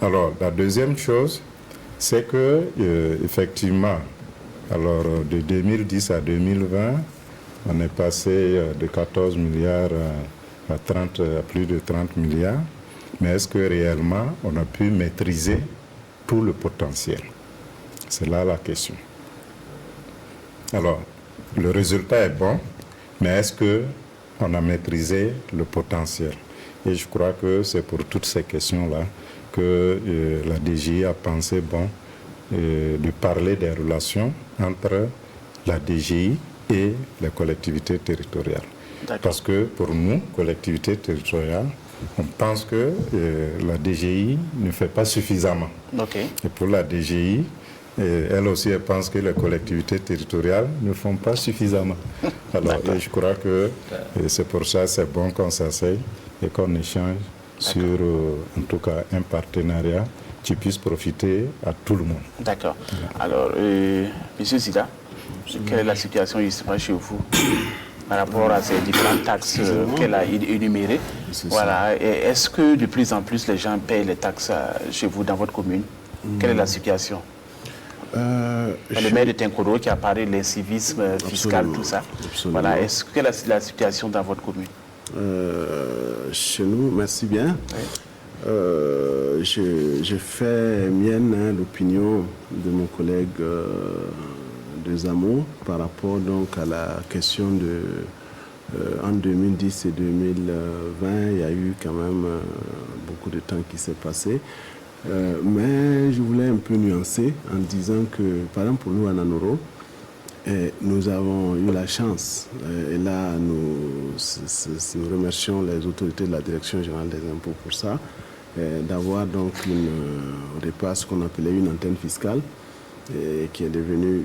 Alors la deuxième chose, c'est que, effectivement, alors de 2010 à 2020, on est passé de 14 milliards à plus de 30 milliards. Mais est-ce que réellement on a pu maîtriser tout le potentiel? C'est là la question. Alors, le résultat est bon, mais est-ce qu'on a maîtrisé le potentiel? Et je crois que c'est pour toutes ces questions-là que la DGI a pensé bon de parler des relations entre la DGI et les collectivités territoriales. Parce que pour nous, collectivités territoriales, on pense que la DGI ne fait pas suffisamment. Et pour la DGI, elle aussi, elle pense que les collectivités territoriales ne font pas suffisamment. Alors, je crois que c'est pour ça que c'est bon qu'on s'asseye et qu'on échange sur, en tout cas, un partenariat qui puisse profiter à tout le monde. D'accord. Alors, M. Zida, quelle est la situation justement chez vous par rapport à ces différentes taxes qu'elle a énumérées? Voilà. Est-ce que de plus en plus les gens payent les taxes chez vous, dans votre commune? Quelle est la situation? Le maire de Tinkoro qui a parlé de l'incivisme fiscal, tout ça. Voilà. Quelle est la situation dans votre commune? Chez nous, merci bien. Oui. Je fais mienne l'opinion de mon collègue de Zamo par rapport donc à la question de en 2010 et 2020, il y a eu quand même beaucoup de temps qui s'est passé. Mais je voulais un peu nuancer en disant que, par exemple, pour nous à Nanoro, nous avons eu la chance, et là nous remercions les autorités de la Direction générale des impôts pour ça, d'avoir donc au départ ce qu'on appelait une antenne fiscale, qui est devenue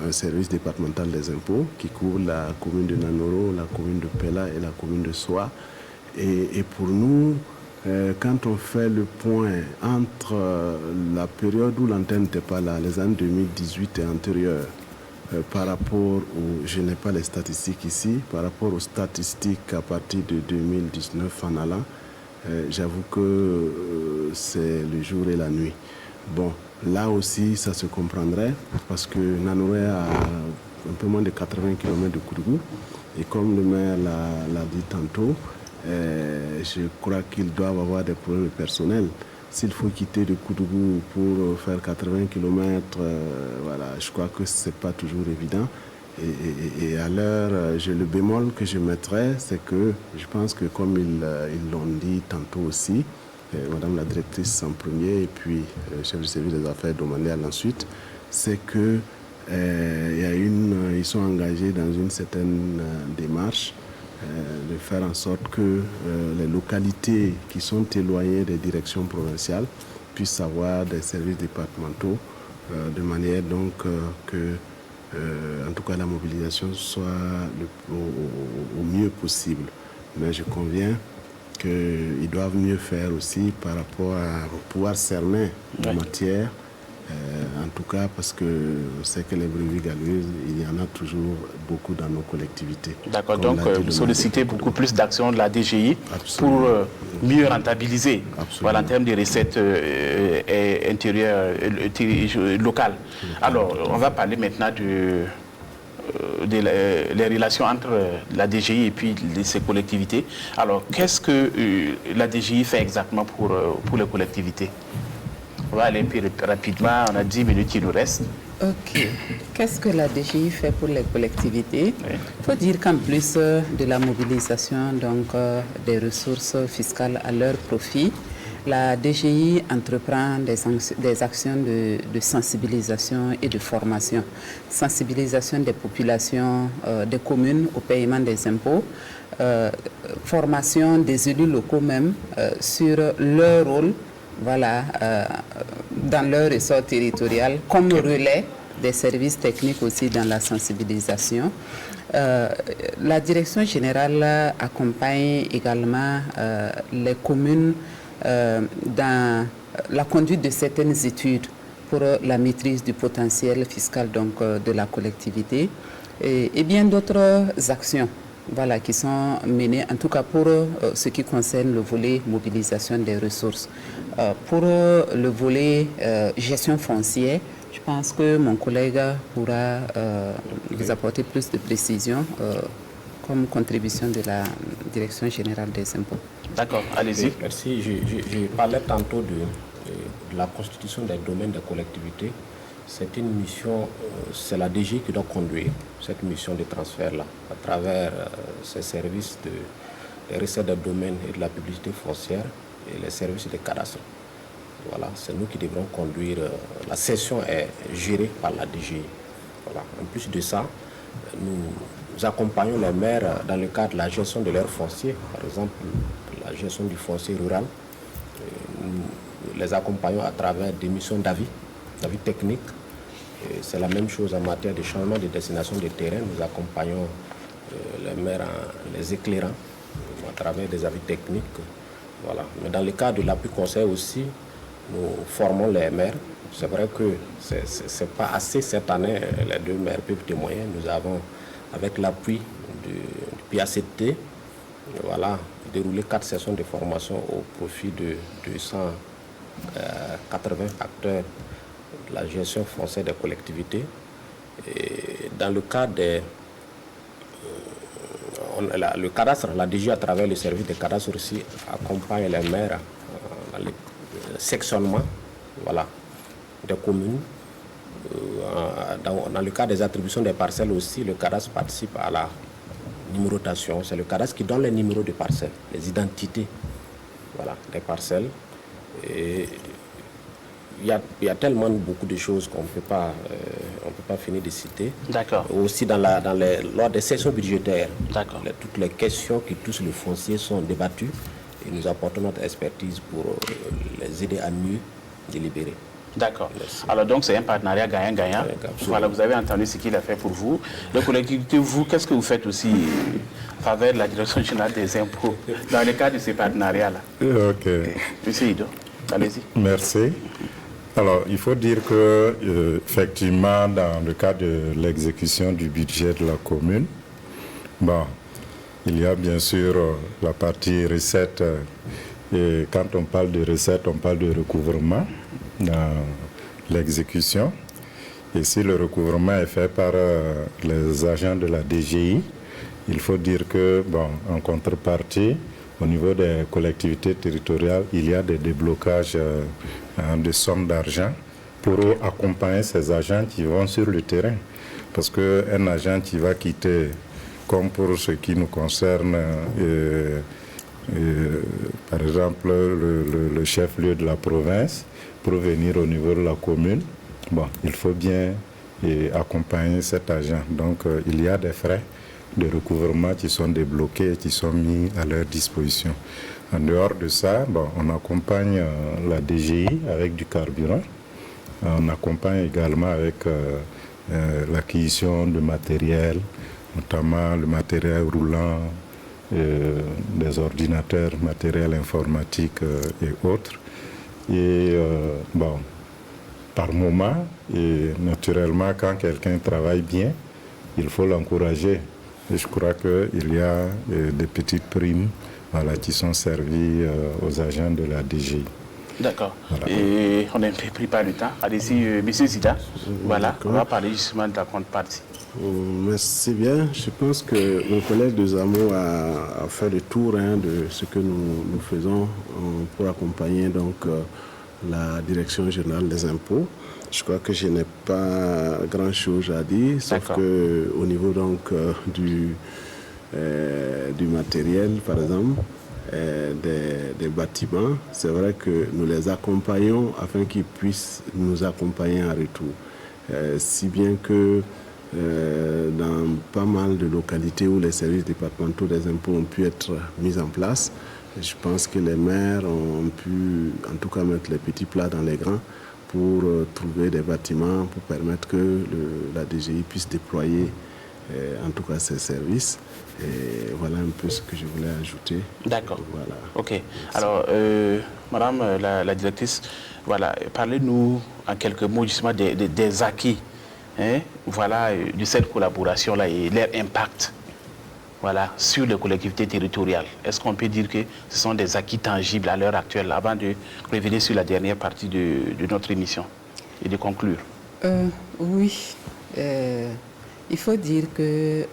un service départemental des impôts qui couvre la commune de Nanoro, la commune de Pela et la commune de Soa. Et pour nous, quand on fait le point entre la période où l'antenne n'était pas là, les années 2018 et antérieures, par rapport je n'ai pas les statistiques ici, par rapport aux statistiques à partir de 2019 en allant, j'avoue que c'est le jour et la nuit. Bon, là aussi, ça se comprendrait, parce que Nanoro est à un peu moins de 80 km de Koudougou, et comme le maire l'a dit tantôt, je crois qu'ils doivent avoir des problèmes personnels. S'il faut quitter de Koudougou pour faire 80 km, voilà, je crois que ce n'est pas toujours évident. Et à l'heure, le bémol que je mettrais, c'est que je pense que comme ils l'ont dit tantôt aussi, Madame la directrice en premier et puis le chef du service des affaires domaniales ensuite, c'est que ils sont engagés dans une certaine démarche de faire en sorte que les localités qui sont éloignées des directions provinciales puissent avoir des services départementaux de manière donc que en tout cas la mobilisation soit au mieux possible. Mais je conviens qu'ils doivent mieux faire aussi par rapport à pouvoir cerner la matière, en tout cas parce que c'est que les brebis galeuses, il y en a toujours beaucoup dans nos collectivités. D'accord, donc vous sollicitez beaucoup plus d'actions de la DGI pour mieux rentabiliser, voilà, en termes de recettes intérieures, locales. Alors, on va parler maintenant les relations entre la DGI et puis ces collectivités. Alors, qu'est-ce que la DGI fait exactement pour les collectivités? On va aller un peu rapidement, on a 10 minutes qui nous restent. Ok. Qu'est-ce que la DGI fait pour les collectivités? Il faut dire qu'en plus de la mobilisation donc, des ressources fiscales à leur profit, la DGI entreprend des actions de sensibilisation et de formation. Sensibilisation des populations des communes au paiement des impôts, formation des élus locaux même sur leur rôle, voilà, dans leur ressort territorial, comme relais des services techniques aussi dans la sensibilisation. La direction générale accompagne également les communes dans la conduite de certaines études pour la maîtrise du potentiel fiscal donc, de la collectivité et bien d'autres actions voilà, qui sont menées, en tout cas pour ce qui concerne le volet mobilisation des ressources. Pour le volet gestion foncière, je pense que mon collègue pourra vous apporter plus de précisions comme contribution de la Direction générale des impôts. D'accord, allez-y. Merci. Je parlais tantôt de la constitution des domaines de collectivité. C'est une mission, c'est la DG qui doit conduire cette mission de transfert-là à travers ses services des recettes de domaine et de la publicité foncière et les services de cadastre. Voilà, c'est nous qui devrons conduire. La session est gérée par la DG. Voilà. En plus de ça, nous accompagnons les maires dans le cadre de la gestion de leurs fonciers, par exemple la gestion du foncier rural. Nous les accompagnons à travers des missions d'avis techniques. C'est la même chose en matière de changement de destination des terrains. Nous accompagnons les maires en les éclairant à travers des avis techniques. Voilà. Mais dans le cadre de l'appui conseil aussi, nous formons les maires. C'est vrai que ce n'est pas assez cette année, les deux maires peuvent témoigner. Nous avons, avec l'appui du PACT, voilà, déroulé 4 sessions de formation au profit de 280 acteurs de la gestion foncière des collectivités. Et dans le cadre le cadastre, la DG à travers le service de cadastre aussi accompagne les maires dans le sectionnement, voilà, des communes. Dans le cas des attributions des parcelles aussi, le cadastre participe à la numérotation. C'est le cadastre qui donne les numéros de parcelles, les identités, voilà, des parcelles. Et il y a tellement beaucoup de choses qu'on ne peut pas finir de citer. D'accord. Aussi lors des sessions budgétaires, toutes les questions qui touchent le foncier sont débattues et nous apportons notre expertise pour les aider à mieux délibérer. D'accord. Alors donc c'est un partenariat gagnant-gagnant. Voilà, vous avez entendu ce qu'il a fait pour vous. La collectivité, vous, qu'est-ce que vous faites aussi en faveur de la Direction générale des impôts dans le cadre de ces partenariats-là? Ok. Monsieur Ido, allez-y. Merci. Alors, il faut dire que, effectivement, dans le cadre de l'exécution du budget de la commune, bon, il y a bien sûr la partie recette. Et quand on parle de recette, on parle de recouvrement dans l'exécution. Et si le recouvrement est fait par les agents de la DGI, il faut dire que, bon, en contrepartie, au niveau des collectivités territoriales, il y a des déblocages de sommes d'argent pour accompagner ces agents qui vont sur le terrain. Parce qu'un agent qui va quitter, comme pour ce qui nous concerne, par exemple le chef-lieu de la province, pour venir au niveau de la commune, bon, il faut bien accompagner cet agent. Donc il y a des frais de recouvrement qui sont débloqués et qui sont mis à leur disposition. En dehors de ça, bon, on accompagne la DGI avec du carburant. On accompagne également avec l'acquisition de matériel, notamment le matériel roulant, des ordinateurs, matériel informatique et autres. Et bon, par moment, et naturellement, quand quelqu'un travaille bien, il faut l'encourager. Et je crois qu'il y a des petites primes, voilà, qui sont servies aux agents de la DGI. D'accord. Voilà. Et on n'est pris par le temps. Allez-y, monsieur Zida. Voilà, on va parler justement de la contrepartie. Merci bien. Je pense que mon collègue de Zamo a fait le tour de ce que nous faisons pour accompagner donc, la Direction générale des impôts. Je crois que je n'ai pas grand-chose à dire, sauf qu'au niveau donc, du matériel, par exemple, des bâtiments, c'est vrai que nous les accompagnons afin qu'ils puissent nous accompagner en retour. Si bien que dans pas mal de localités où les services départementaux des impôts ont pu être mis en place, je pense que les maires ont pu en tout cas mettre les petits plats dans les grands pour trouver des bâtiments pour permettre que la DGI puisse déployer en tout cas ses services. Et voilà un peu ce que je voulais ajouter. D'accord. Voilà. Ok. Merci. Alors, madame la directrice, voilà, parlez-nous en quelques mots justement des acquis, hein, voilà, de cette collaboration-là et leur impact. voilà, sur les collectivités territoriales. Est-ce qu'on peut dire que ce sont des acquis tangibles à l'heure actuelle, avant de revenir sur la dernière partie de notre émission et de conclure? Oui. Il faut dire que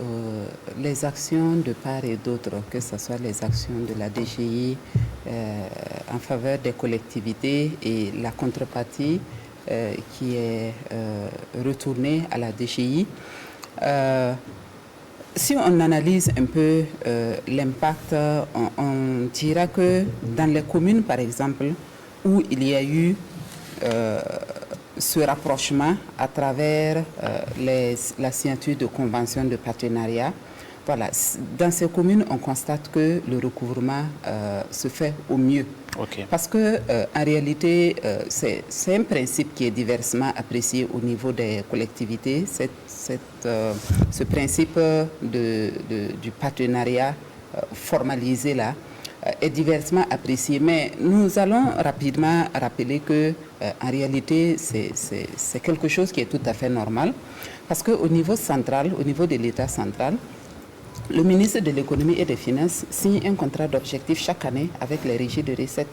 les actions de part et d'autre, que ce soit les actions de la DGI en faveur des collectivités et la contrepartie qui est retournée à la DGI, si on analyse un peu l'impact, on dira que dans les communes, par exemple, où il y a eu ce rapprochement à travers la signature de conventions de partenariat, voilà, dans ces communes, on constate que le recouvrement se fait au mieux. Okay. Parce que en réalité, c'est un principe qui est diversement apprécié au niveau des collectivités. Ce principe du partenariat formalisé là est diversement apprécié. Mais nous allons rapidement rappeler que en réalité, c'est quelque chose qui est tout à fait normal. Parce qu'au niveau central, au niveau de l'État central, le ministre de l'Économie et des Finances signe un contrat d'objectifs chaque année avec les régies de recettes.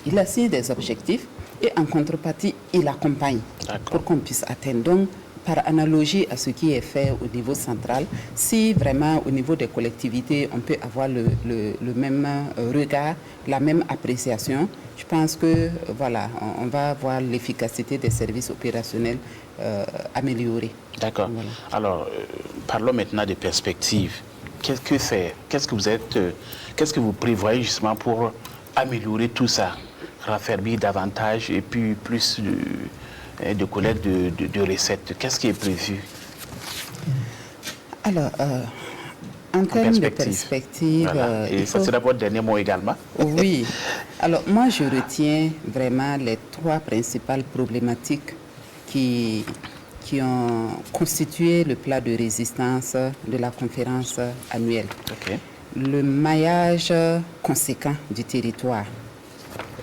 Il assigne des objectifs et en contrepartie, il accompagne pour qu'on puisse atteindre. Donc, par analogie à ce qui est fait au niveau central, si vraiment au niveau des collectivités, on peut avoir le même regard, la même appréciation, je pense que voilà, on va voir l'efficacité des services opérationnels améliorée. D'accord. Voilà. Alors, parlons maintenant des perspectives. Qu'est-ce que vous prévoyez justement pour améliorer tout ça, raffermir davantage et puis plus de collecte de recettes? Qu'est-ce qui est prévu? Alors, en termes de perspective... Voilà. Et ça sera votre dernier mot également. Oui. Alors, moi, je retiens vraiment les trois principales problématiques qui ont constitué le plat de résistance de la conférence annuelle. Okay. Le maillage conséquent du territoire.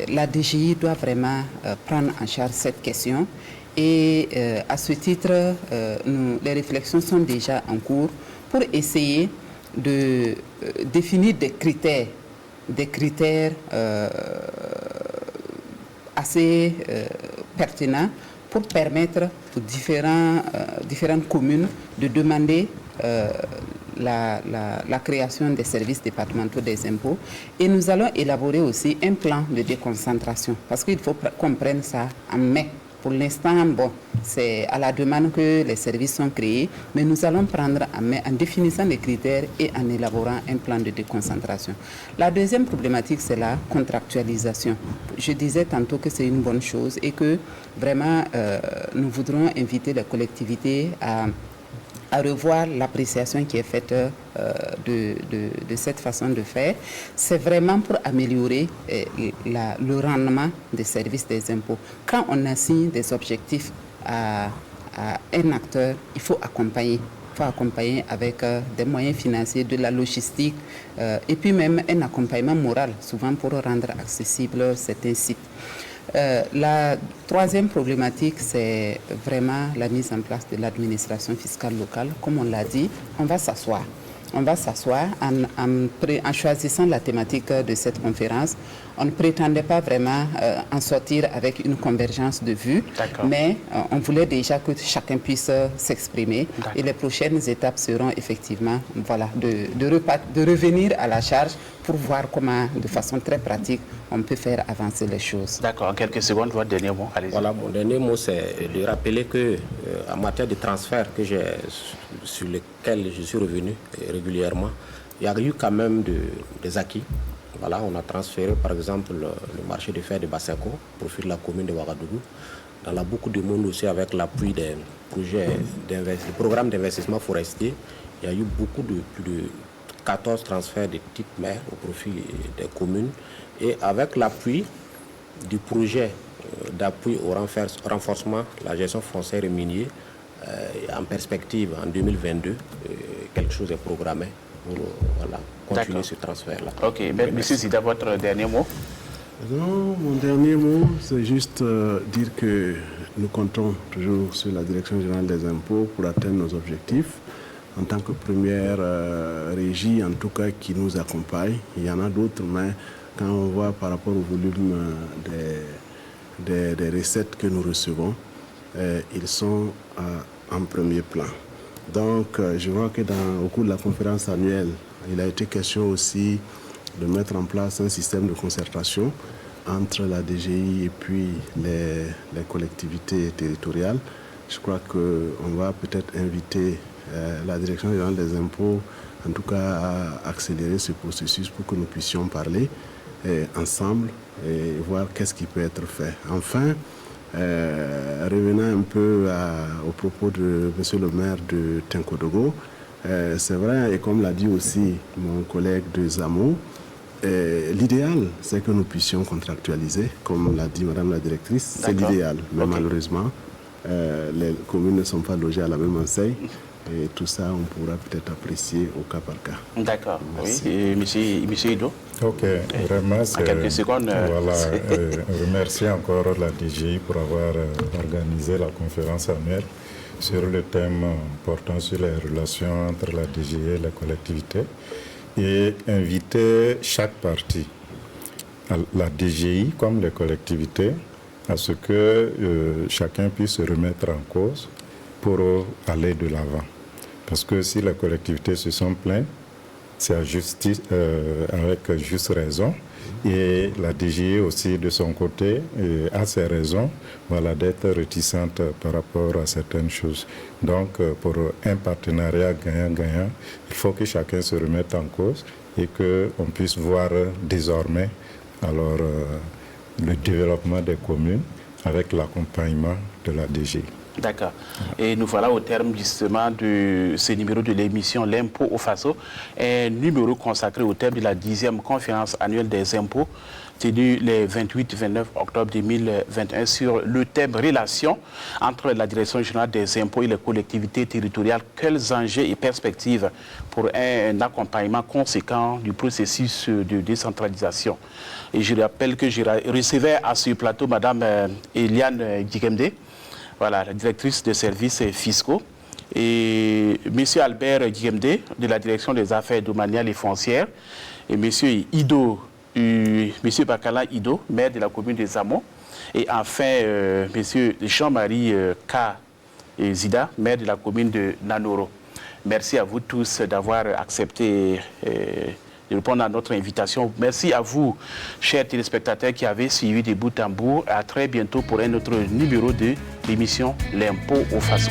La DGI doit vraiment prendre en charge cette question et à ce titre, les réflexions sont déjà en cours pour essayer de définir des critères assez pertinents pour permettre aux différentes communes de demander la création des services départementaux des impôts. Et nous allons élaborer aussi un plan de déconcentration parce qu'il faut qu'on prenne ça en main. Pour l'instant, bon, c'est à la demande que les services sont créés, mais nous allons prendre en main en définissant les critères et en élaborant un plan de déconcentration. La deuxième problématique, c'est la contractualisation. Je disais tantôt que c'est une bonne chose et que vraiment, nous voudrons inviter les collectivités à revoir l'appréciation qui est faite de cette façon de faire. C'est vraiment pour améliorer le rendement des services des impôts. Quand on assigne des objectifs à un acteur, il faut accompagner. Il faut accompagner avec des moyens financiers, de la logistique et puis même un accompagnement moral, souvent pour rendre accessibles certains sites. La troisième problématique, c'est vraiment la mise en place de l'administration fiscale locale. Comme on l'a dit, on va s'asseoir. On va s'asseoir en choisissant la thématique de cette conférence. On ne prétendait pas vraiment en sortir avec une convergence de vues, mais on voulait déjà que chacun puisse s'exprimer. Et les prochaines étapes seront effectivement voilà, de revenir à la charge pour voir comment, de façon très pratique, on peut faire avancer les choses. D'accord, en quelques secondes, votre dernier mot. Voilà, mon dernier mot, c'est de rappeler que en matière de transfert sur lesquels je suis revenu régulièrement, il y a eu quand même des acquis. Voilà, on a transféré par exemple le marché de fer de Bassako au profit de la commune de Ouagadougou. Dans la boucle du monde aussi, avec l'appui des projets des programmes d'investissement forestier, il y a eu beaucoup plus de 14 transferts de type mer au profit des communes. Et avec l'appui du projet d'appui au renforcement de la gestion foncière et minière, en perspective en 2022, quelque chose est programmé pour continuer ce transfert-là. Ok, monsieur Zida, votre dernier mot? Non, mon dernier mot, c'est juste dire que nous comptons toujours sur la Direction générale des impôts pour atteindre nos objectifs. en tant que première régie, en tout cas, qui nous accompagne. Il y en a d'autres, mais quand on voit par rapport au volume des recettes que nous recevons, ils sont en premier plan. Donc, je vois que au cours de la conférence annuelle, il a été question aussi de mettre en place un système de concertation entre la DGI et puis les collectivités territoriales. Je crois qu'on va peut-être inviter la Direction générale des impôts, en tout cas, à accélérer ce processus pour que nous puissions parler ensemble et voir qu'est-ce qui peut être fait. Enfin, revenant un peu aux propos de M. le maire de Tinkodogo, c'est vrai, et comme l'a dit aussi mon collègue de Zamo, l'idéal, c'est que nous puissions contractualiser, comme l'a dit Madame la directrice, c'est l'idéal. Mais malheureusement, les communes ne sont pas logées à la même enseigne. Et tout ça, on pourra peut-être apprécier au cas par cas. D'accord. Oui. Et monsieur Ido? Ok, vraiment, en quelques secondes. Voilà, remercier encore la DGI pour avoir organisé la conférence annuelle sur le thème portant sur les relations entre la DGI et les collectivités et inviter chaque partie, la DGI comme les collectivités, à ce que chacun puisse se remettre en cause pour aller de l'avant. Parce que si les collectivités se sont plaintes, c'est avec juste raison. Et la DGI aussi, de son côté, a ses raisons d'être réticente par rapport à certaines choses. Donc, pour un partenariat gagnant-gagnant, il faut que chacun se remette en cause et qu'on puisse voir désormais le développement des communes avec l'accompagnement de la DGI. D'accord. Et nous voilà au terme justement de ce numéro de l'émission L'impôt au Faso, un numéro consacré au thème de la 10e conférence annuelle des impôts tenue les 28-29 octobre 2021 sur le thème relation entre la Direction générale des impôts et les collectivités territoriales. Quels enjeux et perspectives pour un accompagnement conséquent du processus de décentralisation. Et je rappelle que je recevais à ce plateau Mme Eliane Djikemde, voilà, la directrice des services fiscaux, et M. Albert Djikemde de la direction des affaires domaniales et foncières, et M. Bakala Ido, maire de la commune de Zamo, et enfin M. Jean-Marie K. Zida, maire de la commune de Nanoro. Merci à vous tous d'avoir accepté de répondre à notre invitation. Merci à vous, chers téléspectateurs, qui avez suivi de bout en bout. À très bientôt pour un autre numéro de l'émission L'impôt au Faso.